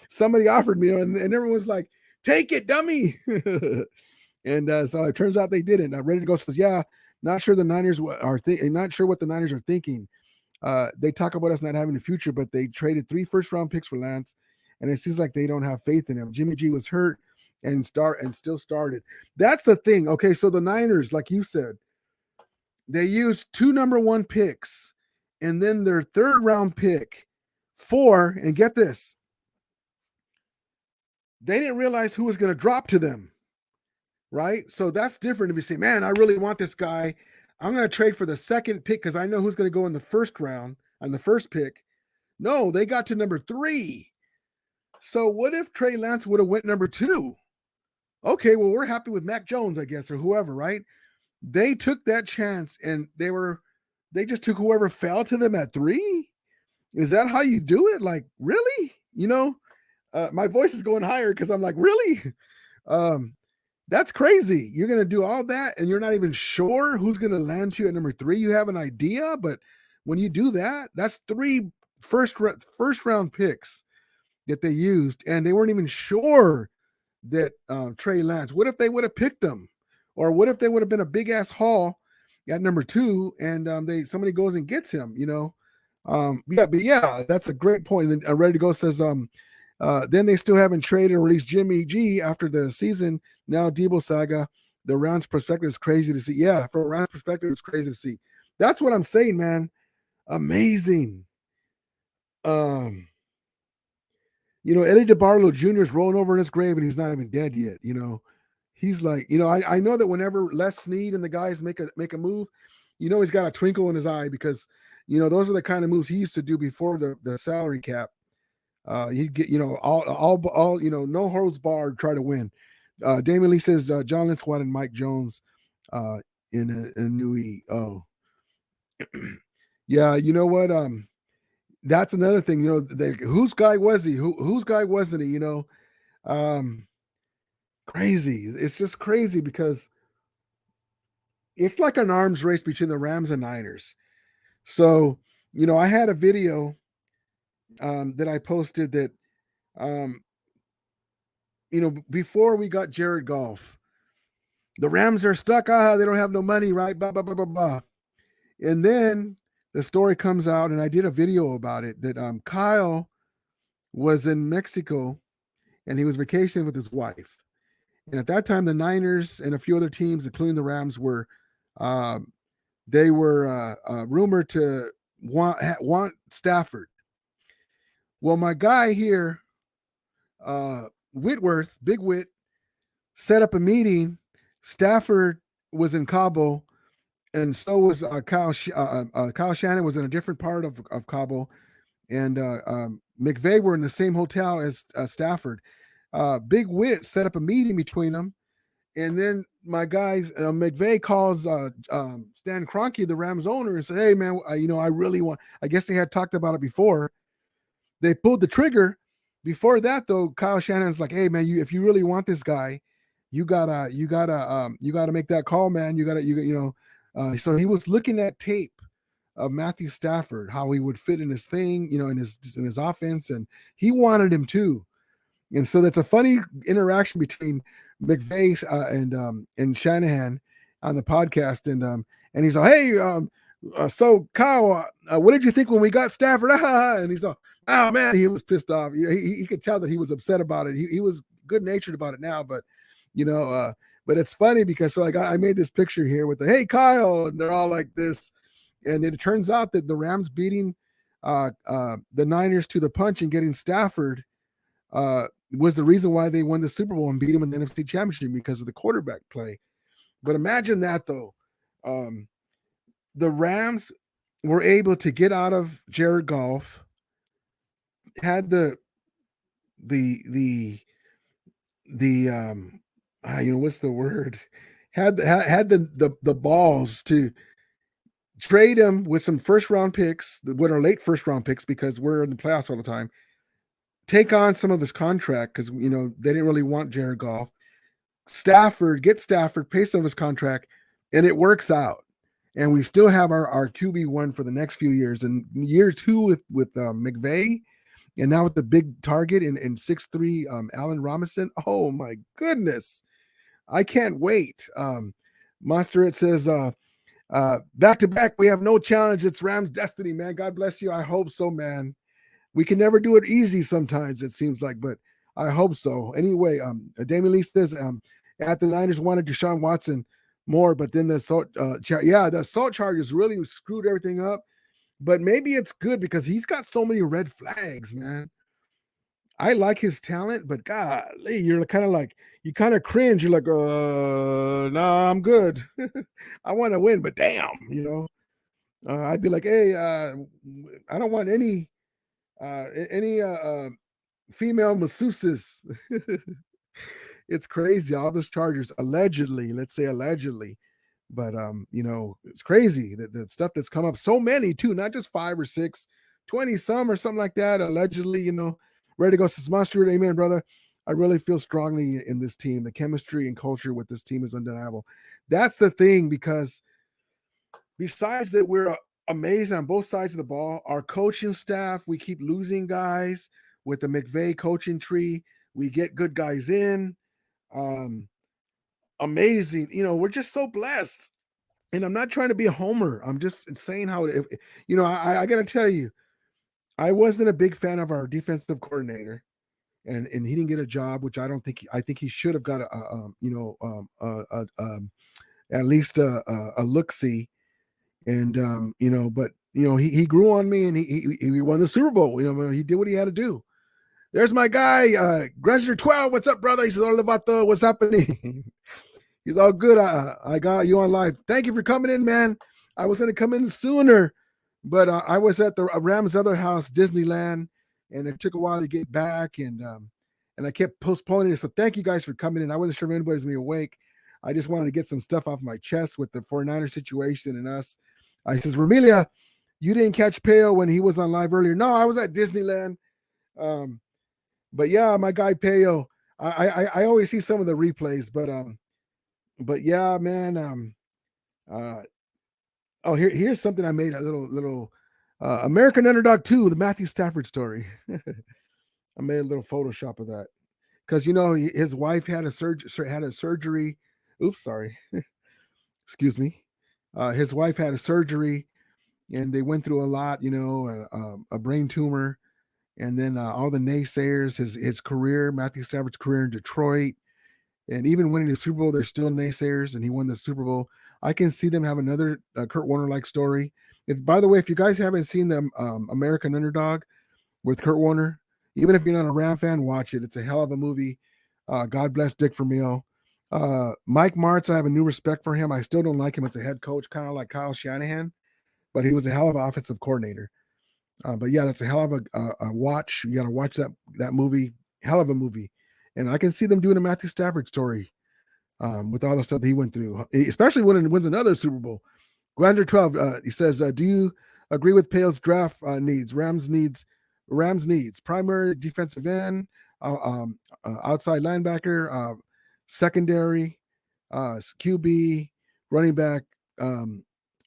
Somebody offered me, and everyone's like, take it, dummy. And so it turns out they didn't. Ready to Go says, yeah, not sure the Niners not sure what the Niners are thinking. They talk about us not having a future, but they traded 3 first-round picks for Lance, and it seems like they don't have faith in him. Jimmy G was hurt and still started. That's the thing. Okay, so the Niners, like you said, they used 2 number 1 picks and then their 3rd round pick for, and get this, they didn't realize who was going to drop to them, right? So that's different if you say, man, I really want this guy. I'm going to trade for the 2nd pick because I know who's going to go in the 1st round on the 1st pick. No, they got to number 3. So what if Trey Lance would have went number 2? Okay, well, we're happy with Mac Jones, I guess, or whoever, right? They took that chance and they just took whoever fell to them at 3. Is that how you do it? Like, really? My voice is going higher because I'm like, really? That's crazy. You're going to do all that and you're not even sure who's going to land to you at number 3. You have an idea, but when you do that, that's 3 first round picks that they used, and they weren't even sure that Trey Lance. What if they would have picked him? Or what if they would have been a big ass haul at number 2 and somebody goes and gets him, yeah, that's a great point. And Ready to Go says, then they still haven't traded or released Jimmy G after the season. Now Deebo saga, the Rams perspective is crazy to see. Yeah, from a Rams perspective, it's crazy to see. That's what I'm saying, man. Amazing. Eddie DeBartolo Jr. is rolling over in his grave and he's not even dead yet. He's like, I know that whenever Les Snead and the guys make a move, he's got a twinkle in his eye because, those are the kind of moves he used to do before the salary cap. He'd get, all, no holds barred, try to win. Damon Lee says, John Lynch wanted Mike Jones in a Nui. Oh, yeah. You know what? That's another thing, whose guy was he? Whose guy wasn't he? Crazy. It's just crazy because it's like an arms race between the Rams and Niners. So, I had a video that I posted that, before we got Jared Goff, the Rams are stuck. They don't have no money, right? Blah, blah, blah, blah, blah. And then the story comes out, and I did a video about it, that Kyle was in Mexico and he was vacationing with his wife. And at that time, the Niners and a few other teams, including the Rams, were rumored to want Stafford. Well, my guy here, Whitworth, Big Whit, set up a meeting. Stafford was in Cabo, and so was Kyle. Kyle Shannon was in a different part of Cabo, and McVay were in the same hotel as Stafford. Big Whit set up a meeting between them, and then my guy McVay calls Stan Kroenke, the Rams owner, and said, "Hey man, I really want." I guess they had talked about it before. They pulled the trigger. Before that, though, Kyle Shannon's like, "Hey man, if you really want this guy, you gotta make that call, man. So he was looking at tape of Matthew Stafford, how he would fit in his thing, in his offense, and he wanted him too. And so that's a funny interaction between McVay and Shanahan on the podcast, and he's like, "Hey, so Kyle, what did you think when we got Stafford?" And he's like, "Oh man," he was pissed off. He could tell that he was upset about it. He was good natured about it now, but but it's funny because I made this picture here with the "Hey Kyle," and they're all like this, and it turns out that the Rams beating the Niners to the punch and getting Stafford was the reason why they won the Super Bowl and beat them in the NFC Championship, because of the quarterback play. But imagine that, though. The Rams were able to get out of Jared Goff, had the the what's the word? Had the balls to trade him with some first round picks, what are late first round picks because we're in the playoffs all the time. Take on some of his contract because they didn't really want Jared Goff. Get Stafford, pay some of his contract, and it works out. And we still have our QB1 for the next few years. And year two with McVay, and now with the big target in 6'3", Allen Robinson. Oh my goodness. I can't wait. Monster, it says back to back, we have no challenge. It's Rams destiny, man. God bless you. I hope so, man. We can never do it easy sometimes, it seems like, but I hope so. Anyway, Damien Lee says at the Niners wanted Deshaun Watson more, but then the assault charges really screwed everything up. But maybe it's good because he's got so many red flags, man. I like his talent, but golly, you're kind of like, you kind of cringe. You're like, no, I'm good. I want to win, but damn, I'd be like, hey, I don't want any female masseuses. It's crazy. All those charges, allegedly, let's say allegedly, but it's crazy that the stuff that's come up, so many too, not just 5 or 6, 20 some or something like that, allegedly, ready to go. Says Monster, amen, brother. I really feel strongly in this team. The chemistry and culture with this team is undeniable. That's the thing, because besides that, we're amazing on both sides of the ball. Our coaching staff, we keep losing guys with the McVay coaching tree. We get good guys in. Amazing. We're just so blessed. And I'm not trying to be a homer. I'm just saying how, I got to tell you, I wasn't a big fan of our defensive coordinator, and he didn't get a job, which I think he should have got at least a look see. And but he grew on me, and he won the Super Bowl. He did what he had to do. There's my guy, Gressler 12. What's up, brother? He says, all about what's happening. He's all good. I got you on live. Thank you for coming in, man. I was going to come in sooner, but I was at the Rams' other house, Disneyland, and it took a while to get back, and I kept postponing it. So thank you guys for coming in. I wasn't sure if anybody's going to be awake. I just wanted to get some stuff off my chest with the 49er situation and us. I says, Ramilia, you didn't catch Peo when he was on live earlier. No, I was at Disneyland. But yeah, my guy Peo, I always see some of the replays, but yeah, man. Here's something I made, a little American Underdog 2, the Matthew Stafford story. I made a little Photoshop of that because his wife had a surgery. Oops, sorry. Excuse me. His wife had a surgery, and they went through a lot. A brain tumor, and then all the naysayers. His career, Matthew Stafford's career in Detroit. And even winning the Super Bowl, there's still naysayers, and he won the Super Bowl. I can see them have another Kurt Warner-like story. By the way, if you guys haven't seen the American Underdog with Kurt Warner, even if you're not a Ram fan, watch it. It's a hell of a movie. God bless Dick Vermeil. Mike Martz, I have a new respect for him. I still don't like him as a head coach, kind of like Kyle Shanahan, but he was a hell of an offensive coordinator. But yeah, that's a hell of a watch. You got to watch that movie. Hell of a movie. And I can see them doing a Matthew Stafford story with all the stuff that he went through, especially when he wins another Super Bowl. Glander 12, he says, do you agree with Pale's draft needs? Rams needs primary defensive end, outside linebacker, secondary, QB, running back,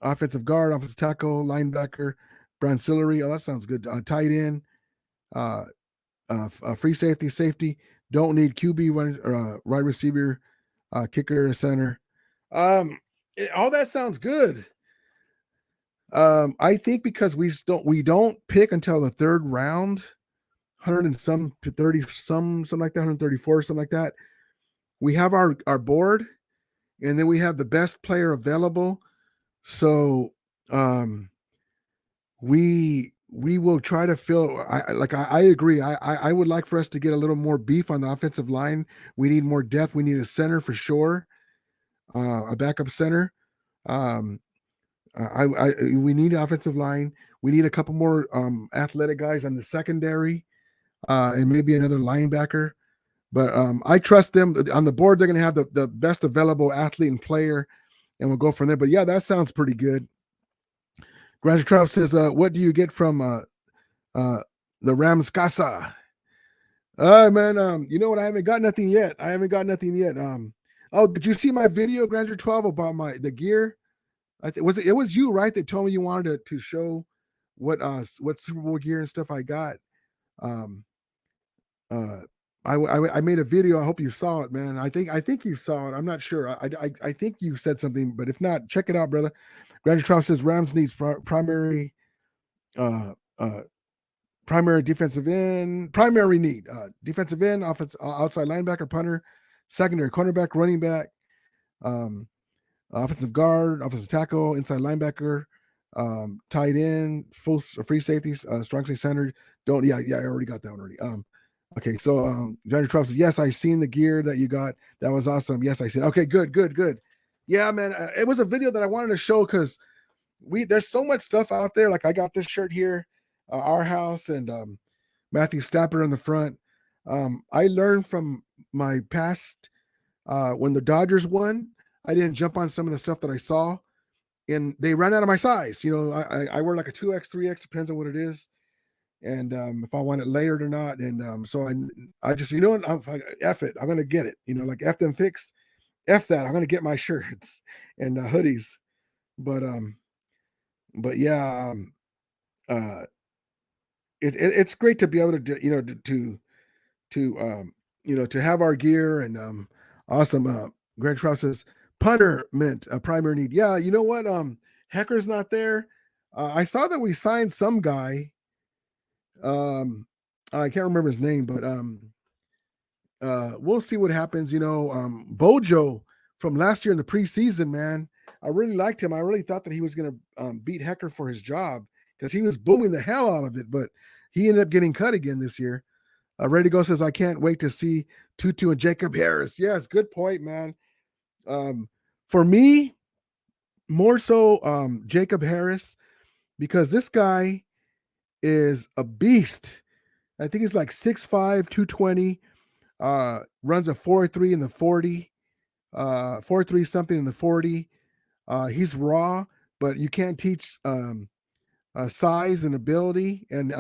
offensive guard, offensive tackle, linebacker, Brancillery. Oh, that sounds good. Tight end, free safety. Don't need QB, wide receiver, kicker, center. All that sounds good. I think because we don't pick until the third round, 100 and some 30, something like that, 134, something like that. We have our board, and then we have the best player available. So we will try to fill. I agree. I would like for us to get a little more beef on the offensive line. We need more depth. We need a center for sure, a backup center. We need offensive line. We need a couple more athletic guys on the secondary, and maybe another linebacker. But I trust them on the board. They're going to have the best available athlete and player, and we'll go from there. But yeah, that sounds pretty good. Granger Travis says, "What do you get from the Rams casa?" Man, you know what? I haven't got nothing yet. Oh, did you see my video, Granger 12, about the gear? It was you, right? That told me you wanted to show what Super Bowl gear and stuff I got. Um, uh, I made a video. I hope you saw it, man. I think you saw it. I'm not sure. I think you said something, but if not, check it out, brother. Granger 12 says Rams needs primary uh uh primary defensive end, primary need, defensive end, offense, outside linebacker, punter, secondary cornerback, running back, um, offensive guard, offensive tackle, inside linebacker, tight end, free safeties, strong safety center. I already got that one already. Okay, so Johnny Trump says, yes, I seen the gear that you got. That was awesome. Yes, I seen. Okay, good. Yeah, man, it was a video that I wanted to show because there's so much stuff out there. Like I got this shirt here, our house, and Matthew Stafford on the front. I learned from my past when the Dodgers won. I didn't jump on some of the stuff that I saw, and they ran out of my size. You know, I wear like a 2X, 3X, depends on what it is, and if I want it layered or not. And so I just, you know what, F it, I'm gonna get it. You know, like F them fixed, F that, I'm gonna get my shirts and hoodies. But yeah, uh, it's great to be able to do, to have our gear and awesome. Grant Trout says punter meant a primary need. Yeah, you know what? Hecker's not there. I saw that we signed some guy. I can't remember his name, but we'll see what happens. Bojo from last year in the preseason, man, I really liked him. I really thought that he was going to beat Hecker for his job because he was booming the hell out of it, but he ended up getting cut again this year. Ready to Go says, I can't wait to see Tutu and Jacob Harris. Yes, good point, man. For me, more so Jacob Harris, because this guy is a beast. I think he's like 6'5", 220, runs a 4.3 in the 40, 4.3 something in the 40. He's raw, but you can't teach size and ability, and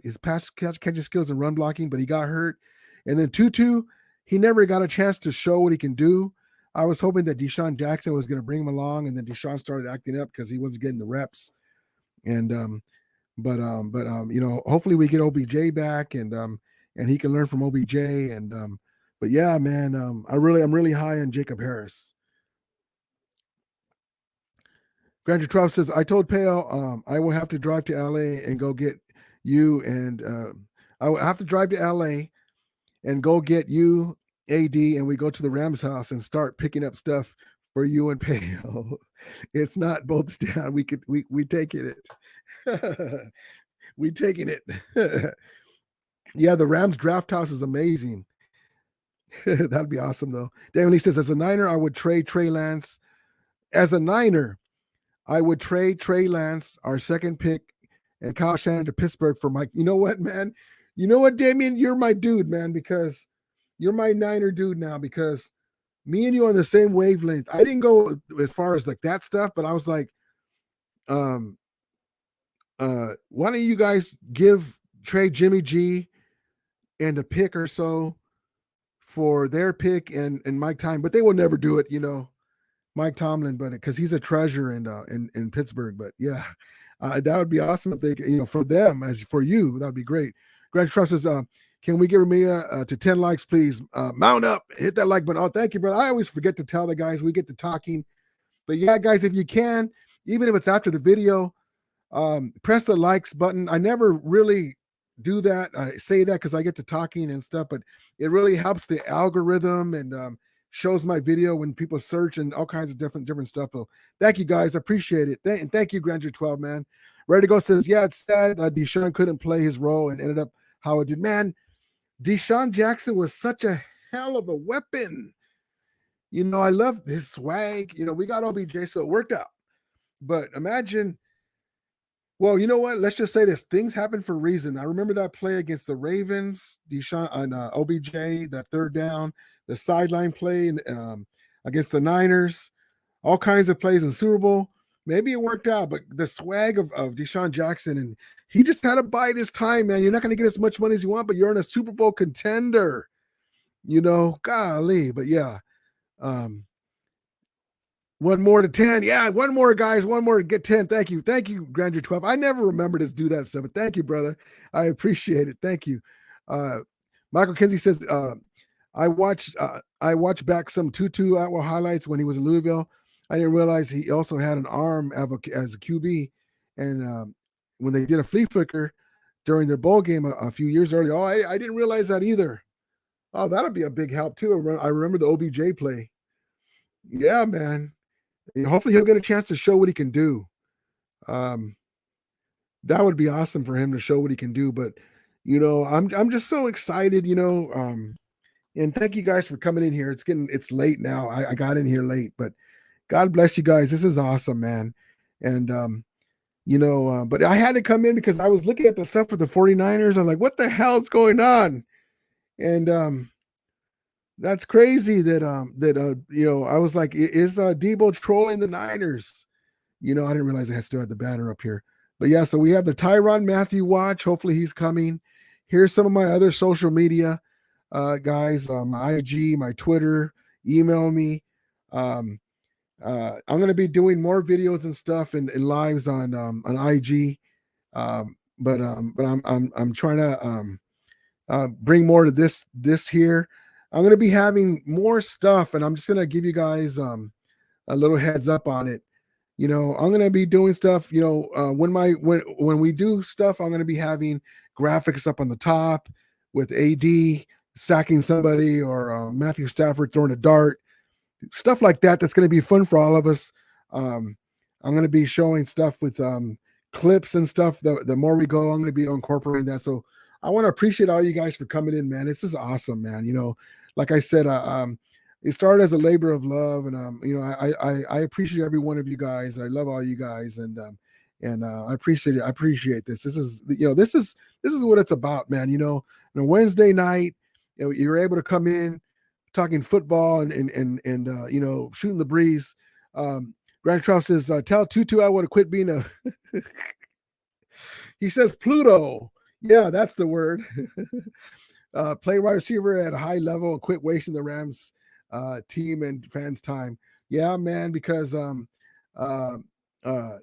his pass catching skills and run blocking. But he got hurt, and then Tutu, he never got a chance to show what he can do. I was hoping that Deshaun Jackson was going to bring him along, and then Deshaun started acting up because he wasn't getting the reps. And hopefully we get OBJ back, and he can learn from OBJ. And but yeah, man, I'm really high on Jacob Harris. Granger 12 says, I told Pale I will have to drive to LA and go get you, and I will have to drive to LA and go get you, AD, and we go to the Rams house and start picking up stuff for you and Pale. It's not bolts down. We taking it. We taking it. Yeah, the Rams draft house is amazing. That'd be awesome, though. Damon Lee says, as a Niner, I would trade Trey Lance. As a Niner, I would trade Trey Lance, our second pick, and Kyle Shannon to Pittsburgh for Mike. You know what, man? You know what, Damien? You're my dude, man, because you're my Niner dude now, because me and you are on the same wavelength. I didn't go as far as like that stuff, but I was like, why don't you guys trade Jimmy G and a pick or so for their pick and Mike Time, but they will never do it, Mike Tomlin, but because he's a treasure in Pittsburgh. But yeah, that would be awesome if they, for them as for you, that would be great. Greg Trust says, can we get Ramia to 10 likes, please? Mount up, hit that like button. Oh, thank you, brother. I always forget to tell the guys we get to talking, but yeah, guys, if you can, even if it's after the video, press the likes button. I never really do that. I say that because I get to talking and stuff, but it really helps the algorithm and shows my video when people search and all kinds of different stuff. So thank you guys. I appreciate it. And thank you, Granger 12, man. Ready to Go says, yeah, it's sad Deshaun couldn't play his role and ended up how it did. Man, Deshaun Jackson was such a hell of a weapon. I love his swag. We got OBJ, so it worked out. But imagine Well, you know what? Let's just say this: things happen for a reason. I remember that play against the Ravens, Deshaun and OBJ, that third down, the sideline play against the Niners, all kinds of plays in the Super Bowl. Maybe it worked out, but the swag of Deshaun Jackson, and he just had to bide his time, man. You're not going to get as much money as you want, but you're in a Super Bowl contender. Golly. But yeah, um, one more to 10. Yeah, one more, guys. One more to get 10. Thank you. Thank you, Grandeur 12. I never remember to do that stuff, but thank you, brother. I appreciate it. Thank you. Uh, Michael Kinsey says, I watched back some Tutu Atwell highlights when he was in Louisville. I didn't realize he also had an arm as a QB. And when they did a flea flicker during their bowl game a few years earlier, I didn't realize that either. Oh, that'll be a big help too. I remember the OBJ play. Yeah, man. Hopefully he'll get a chance to show what he can do. Um, that would be awesome for him to show what he can do. But I'm just so excited. And thank you guys for coming in here. It's late now. I got in here late, but God bless you guys. This is awesome, man. And but I had to come in because I was looking at the stuff with the 49ers. I'm like, what the hell's going on? And that's crazy that I was like, is Deebo trolling the Niners? I didn't realize I still had the banner up here. But yeah, so we have the Tyrann Mathieu watch. Hopefully he's coming. Here's some of my other social media guys, my IG, my Twitter, email me. I'm gonna be doing more videos and stuff and lives on IG. But I'm trying to bring more to this here. I'm gonna be having more stuff, and I'm just gonna give you guys a little heads up on it. I'm gonna be doing stuff. When we do stuff, I'm gonna be having graphics up on the top with AD sacking somebody or Matthew Stafford throwing a dart, stuff like that. That's gonna be fun for all of us. Um, I'm gonna be showing stuff with clips and stuff. The more we go, I'm gonna be incorporating that. So I want to appreciate all you guys for coming in, man. This is awesome, man. Like I said, it started as a labor of love, and I appreciate every one of you guys. I love all you guys, and I appreciate it. I appreciate this. This is what it's about, man. On a Wednesday night, you're able to come in talking football and shooting the breeze. Grant Trout says, "Tell Tutu I want to quit being a." He says Pluto. Yeah, that's the word. Play wide receiver at a high level and quit wasting the Rams team and fans' time. Yeah, man, because uh, uh,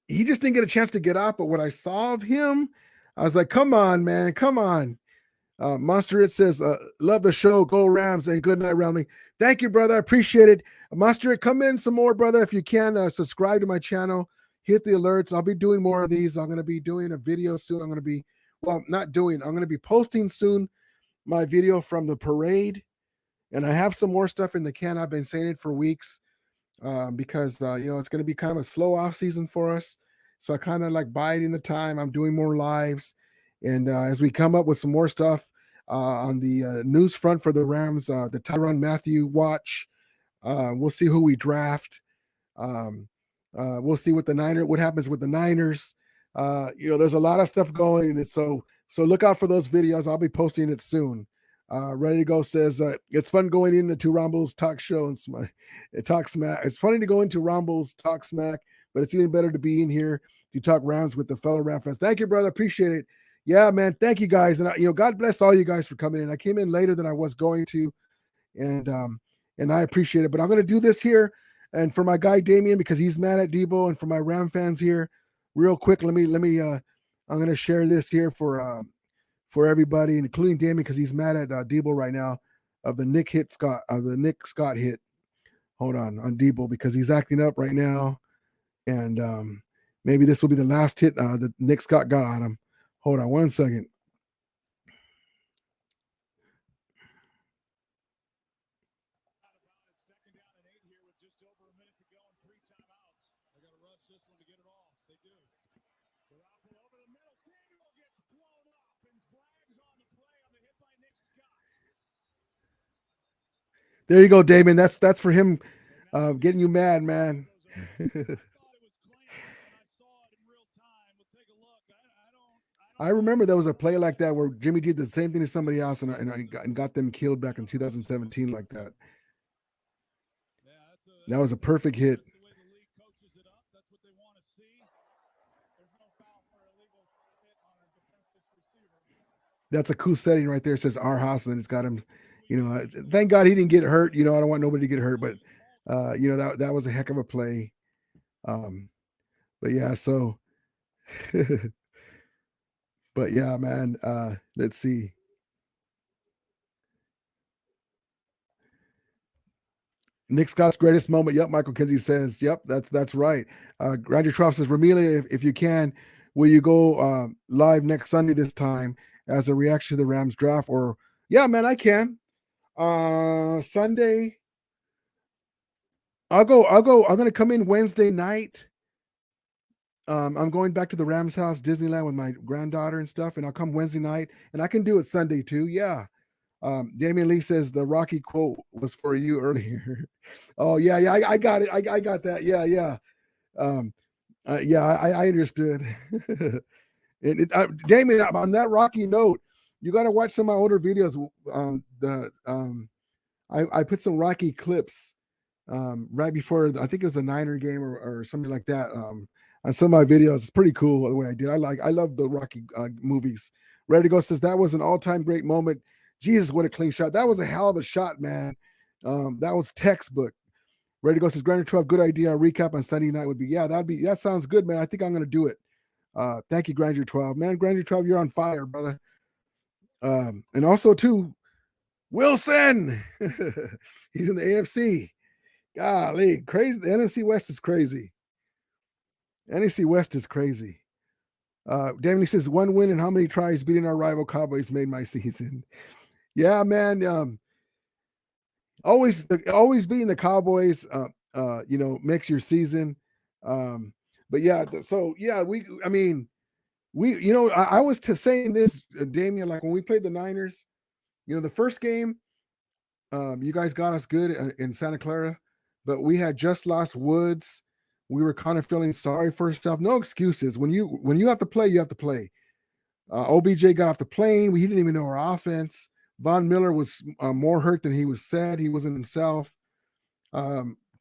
he just didn't get a chance to get out. But what I saw of him, I was like, come on, man, come on. Monster It says, love the show, go Rams, and good night, Rounding. Thank you, brother. I appreciate it. Monster It, come in some more, brother. If you can, subscribe to my channel, hit the alerts. I'll be doing more of these. I'm going to be doing a video soon. I'm going to be posting soon my video from the parade. And I have some more stuff in the can. I've been saying it for weeks because, it's going to be kind of a slow off season for us. So I kind of like biding the time. I'm doing more lives. And as we come up with some more stuff on the news front for the Rams, the Tyrann Mathieu watch, we'll see who we draft. Um, we'll see what happens with the Niners. There's a lot of stuff going, and so look out for those videos. I'll be posting it soon. Ready to Go says it's fun going into Rumbles talk show and talk smack. It's funny to go into Rumbles talk smack, but it's even better to be in here to talk rounds with the fellow Ram fans. Thank you, brother. Appreciate it. Yeah, man. Thank you guys, and God bless all you guys for coming in. I came in later than I was going to, and I appreciate it. But I'm going to do this here, and for my guy Damien because he's mad at Deebo, and for my Ram fans here, real quick. Let me. I'm going to share this here for everybody, including Damien because he's mad at Deebo right now of the Nick Scott hit. Hold on Deebo because he's acting up right now, and maybe this will be the last hit that Nick Scott got on him. Hold on one second. There you go, Damon. That's for him getting you mad, man. I remember there was a play like that where Jimmy G did the same thing to somebody else and got them killed back in 2017 like that. That was a perfect hit. That's a cool setting right there. It says our house, and then it's got him. Thank God he didn't get hurt. I don't want nobody to get hurt, but that was a heck of a play. Um, but yeah, so, but yeah, man. Let's see. Nick Scott's greatest moment. Yep, Michael Kinsey says. Yep, that's right. Granger Trough says, Ramelia, if you can, will you go live next Sunday this time as a reaction to the Rams draft? Or yeah, man, I can. Sunday. I'll go. I'm gonna come in Wednesday night. I'm going back to the Rams house, Disneyland, with my granddaughter and stuff, and I'll come Wednesday night, and I can do it Sunday too. Yeah. Damian Lee says the Rocky quote was for you earlier. Oh yeah, I got it. I got that. Yeah. Yeah, I understood. Damien, on that Rocky note, you got to watch some of my older videos. I put some Rocky clips right before I think it was a Niner game or something like that. On some of my videos, it's pretty cool the way I did. I love the Rocky movies. Ready to Go says that was an all-time great moment. Jesus, what a clean shot! That was a hell of a shot, man. That was textbook. Ready to Go says Grander 12, good idea. A recap on Sunday night would be, yeah, that sounds good, man. I think I'm gonna do it. Thank you, Granger 12. Man, Granger 12, you're on fire, brother. And also too, Wilson. He's in the AFC. Golly, crazy. The NFC West is crazy. NFC West is crazy. Danny says, one win and how many tries beating our rival Cowboys made my season. Yeah, man. Always beating the Cowboys, makes your season. But yeah, so yeah, I was saying this, Damian, like when we played the Niners, the first game, you guys got us good in Santa Clara, but we had just lost Woods. We were kind of feeling sorry for ourselves. No excuses. When you have to play, you have to play. OBJ got off the plane. He didn't even know our offense. Von Miller was more hurt than he was said. He wasn't himself.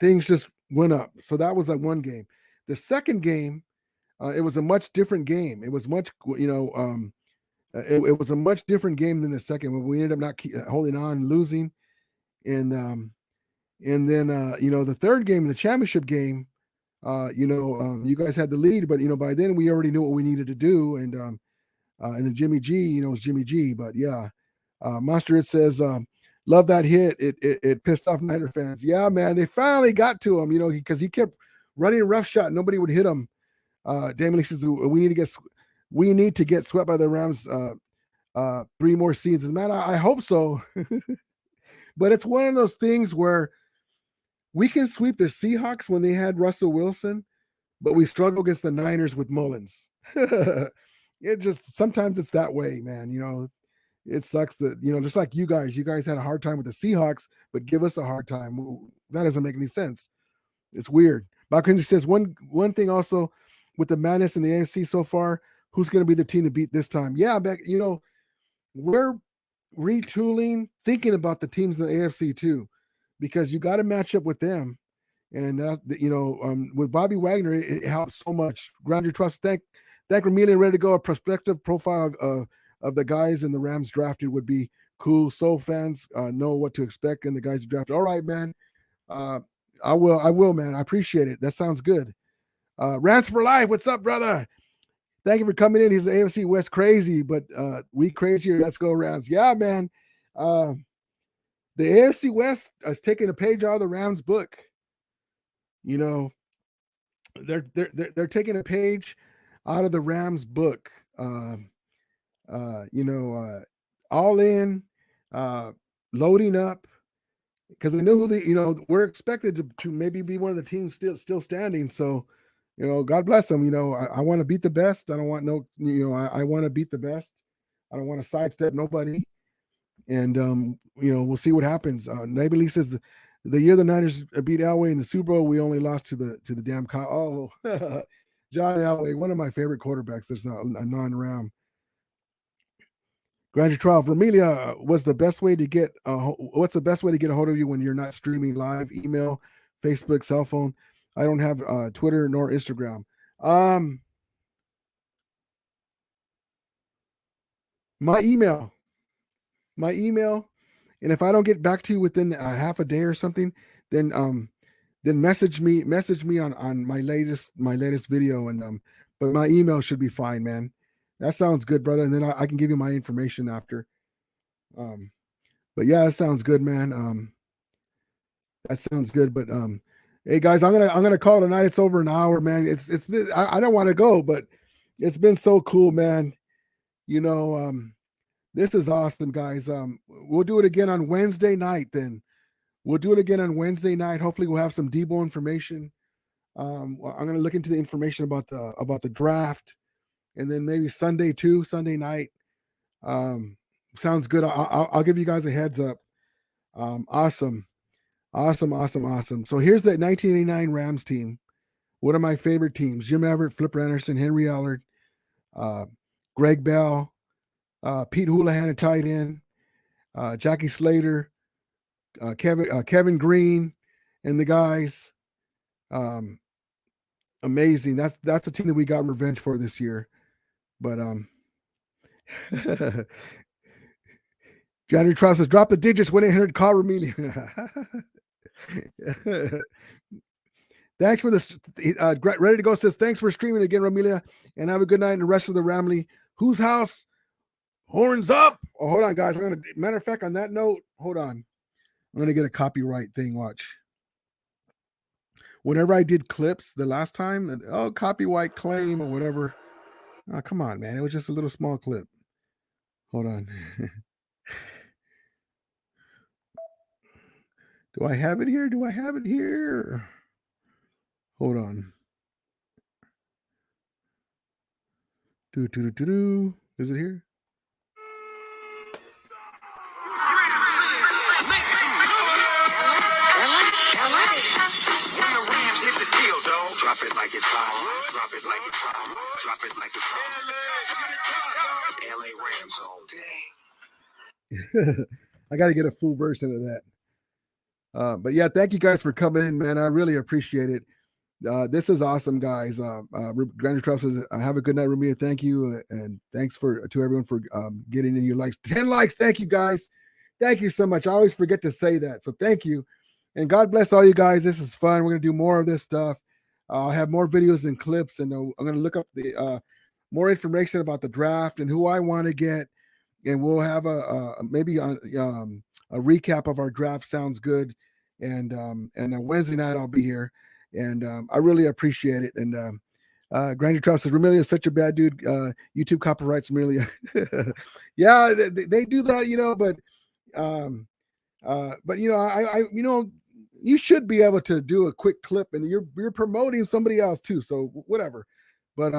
Things just went up. So that was like one game. The second game, it was a much different game. It was much, it was a much different game than the second one. We ended up not holding on, losing, and then the third game, the championship game, you guys had the lead, but by then we already knew what we needed to do, and then Jimmy G, was Jimmy G. But yeah, Monster It says, love that hit. It pissed off Niner fans. Yeah, man, they finally got to him, because he kept running a rough shot. Nobody would hit him. Damon Lee says we need to get swept by the Rams 3 more seasons. Man, I hope so. But it's one of those things where we can sweep the Seahawks when they had Russell Wilson, but we struggle against the Niners with Mullins. It just sometimes it's that way, man. It sucks that just like you guys had a hard time with the Seahawks, but give us a hard time. That doesn't make any sense. It's weird. Balcony says one thing also with the madness in the AFC so far, who's going to be the team to beat this time? Yeah, Beck, we're retooling, thinking about the teams in the AFC too, because you got to match up with them. And with Bobby Wagner, it helps so much. Ground your trust. Thank Ramelia. Ready to go. A prospective profile of the guys in the Rams drafted would be cool. So fans know what to expect in the guys drafted. All right, man. I will, man. I appreciate it. That sounds good. Rams for life. What's up, brother? Thank you for coming in. He's the AFC West crazy, but we crazier. Let's go Rams. Yeah, man. The AFC West is taking a page out of the Rams book. They're taking a page out of the Rams book. All in, loading up, because they know who we're expected to maybe be one of the teams still standing. So, God bless them. I want to beat the best. I don't want I want to beat the best. I don't want to sidestep nobody. And we'll see what happens. Neighbor Lee says the year the Niners beat Elway in the Super Bowl, we only lost to the damn John Elway, one of my favorite quarterbacks. That's not a non-Ram. Granger 12, Romelia, what's the best way to get a hold of you when you're not streaming live? Email, Facebook, cell phone. I don't have Twitter nor Instagram. My email, and if I don't get back to you within half a day or something, then message me on my latest video, and but my email should be fine, man. That sounds good, brother. And then I can give you my information after. But yeah, that sounds good, man. That sounds good. But hey guys, I'm gonna call it a night. It's over an hour, man. It's been, I don't want to go, but it's been so cool, man. You know, this is awesome, guys. We'll do it again on Wednesday night. Then we'll do it again on Wednesday night. Hopefully, we'll have some Deebo information. I'm gonna look into the information about the draft, and then maybe Sunday too, Sunday night. Sounds good. I'll give you guys a heads up. Awesome. So here's the 1989 Rams team. One of my favorite teams: Jim Everett, Flip Anderson, Henry Allard, Greg Bell, Pete Houlihan at tight end, Jackie Slater, Kevin Green, and the guys. Amazing. That's a team that we got revenge for this year. But January Trout says, drop the digits, 1-800-call Romelia. Thanks for this. Ready to go says, thanks for streaming again, Romelia, and have a good night and the rest of the Ramley. Whose house? Horns up. Oh, hold on, guys. Matter of fact, on that note, hold on. I'm going to get a copyright thing. Watch. Whenever I did clips the last time, copyright claim or whatever. Oh, come on, man. It was just a little small clip. Hold on. Do I have it here? Hold on. Is it here? Drop it like it's hot. Drop it like it's hot. Drop it like it's hot. LA Rams all day. I got to get a full version of that. But yeah, thank you guys for coming in, man. I really appreciate it. This is awesome, guys. Granger Trout says, have a good night, Romelia. Thank you. And thanks to everyone for getting in your likes. 10 likes. Thank you, guys. Thank you so much. I always forget to say that. So thank you. And God bless all you guys. This is fun. We're going to do more of this stuff. I'll have more videos and clips, and I'm going to look up the more information about the draft and who I want to get. And we'll have maybe a recap of our draft. Sounds good. And on Wednesday night, I'll be here. And I really appreciate it. And Granger Trout says, Romelia is such a bad dude. YouTube copyrights Romelia. Yeah, they do that, but I you should be able to do a quick clip, and you're promoting somebody else too. So whatever. But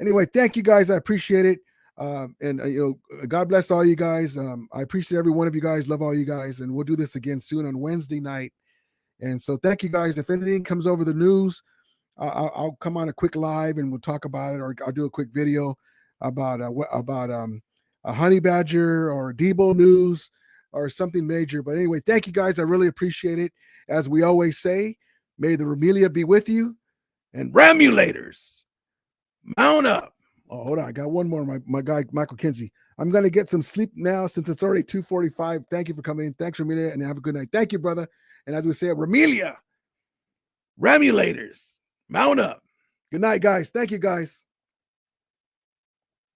anyway, thank you guys. I appreciate it. And God bless all you guys. I appreciate every one of you guys. Love all you guys, and we'll do this again soon on Wednesday night. And so thank you guys. If anything comes over the news, I'll come on a quick live and we'll talk about it, or I'll do a quick video about a honey badger or Deebo news or something major. But anyway, thank you guys. I really appreciate it. As we always say, may the Romelia be with you, and Ramulators, mount up. Oh, hold on. I got one more. My guy, Michael Kinsey. I'm going to get some sleep now since it's already 2:45. Thank you for coming in. Thanks, Romelia, and have a good night. Thank you, brother. And as we say, Romelia, Ramulators, mount up. Good night, guys. Thank you, guys.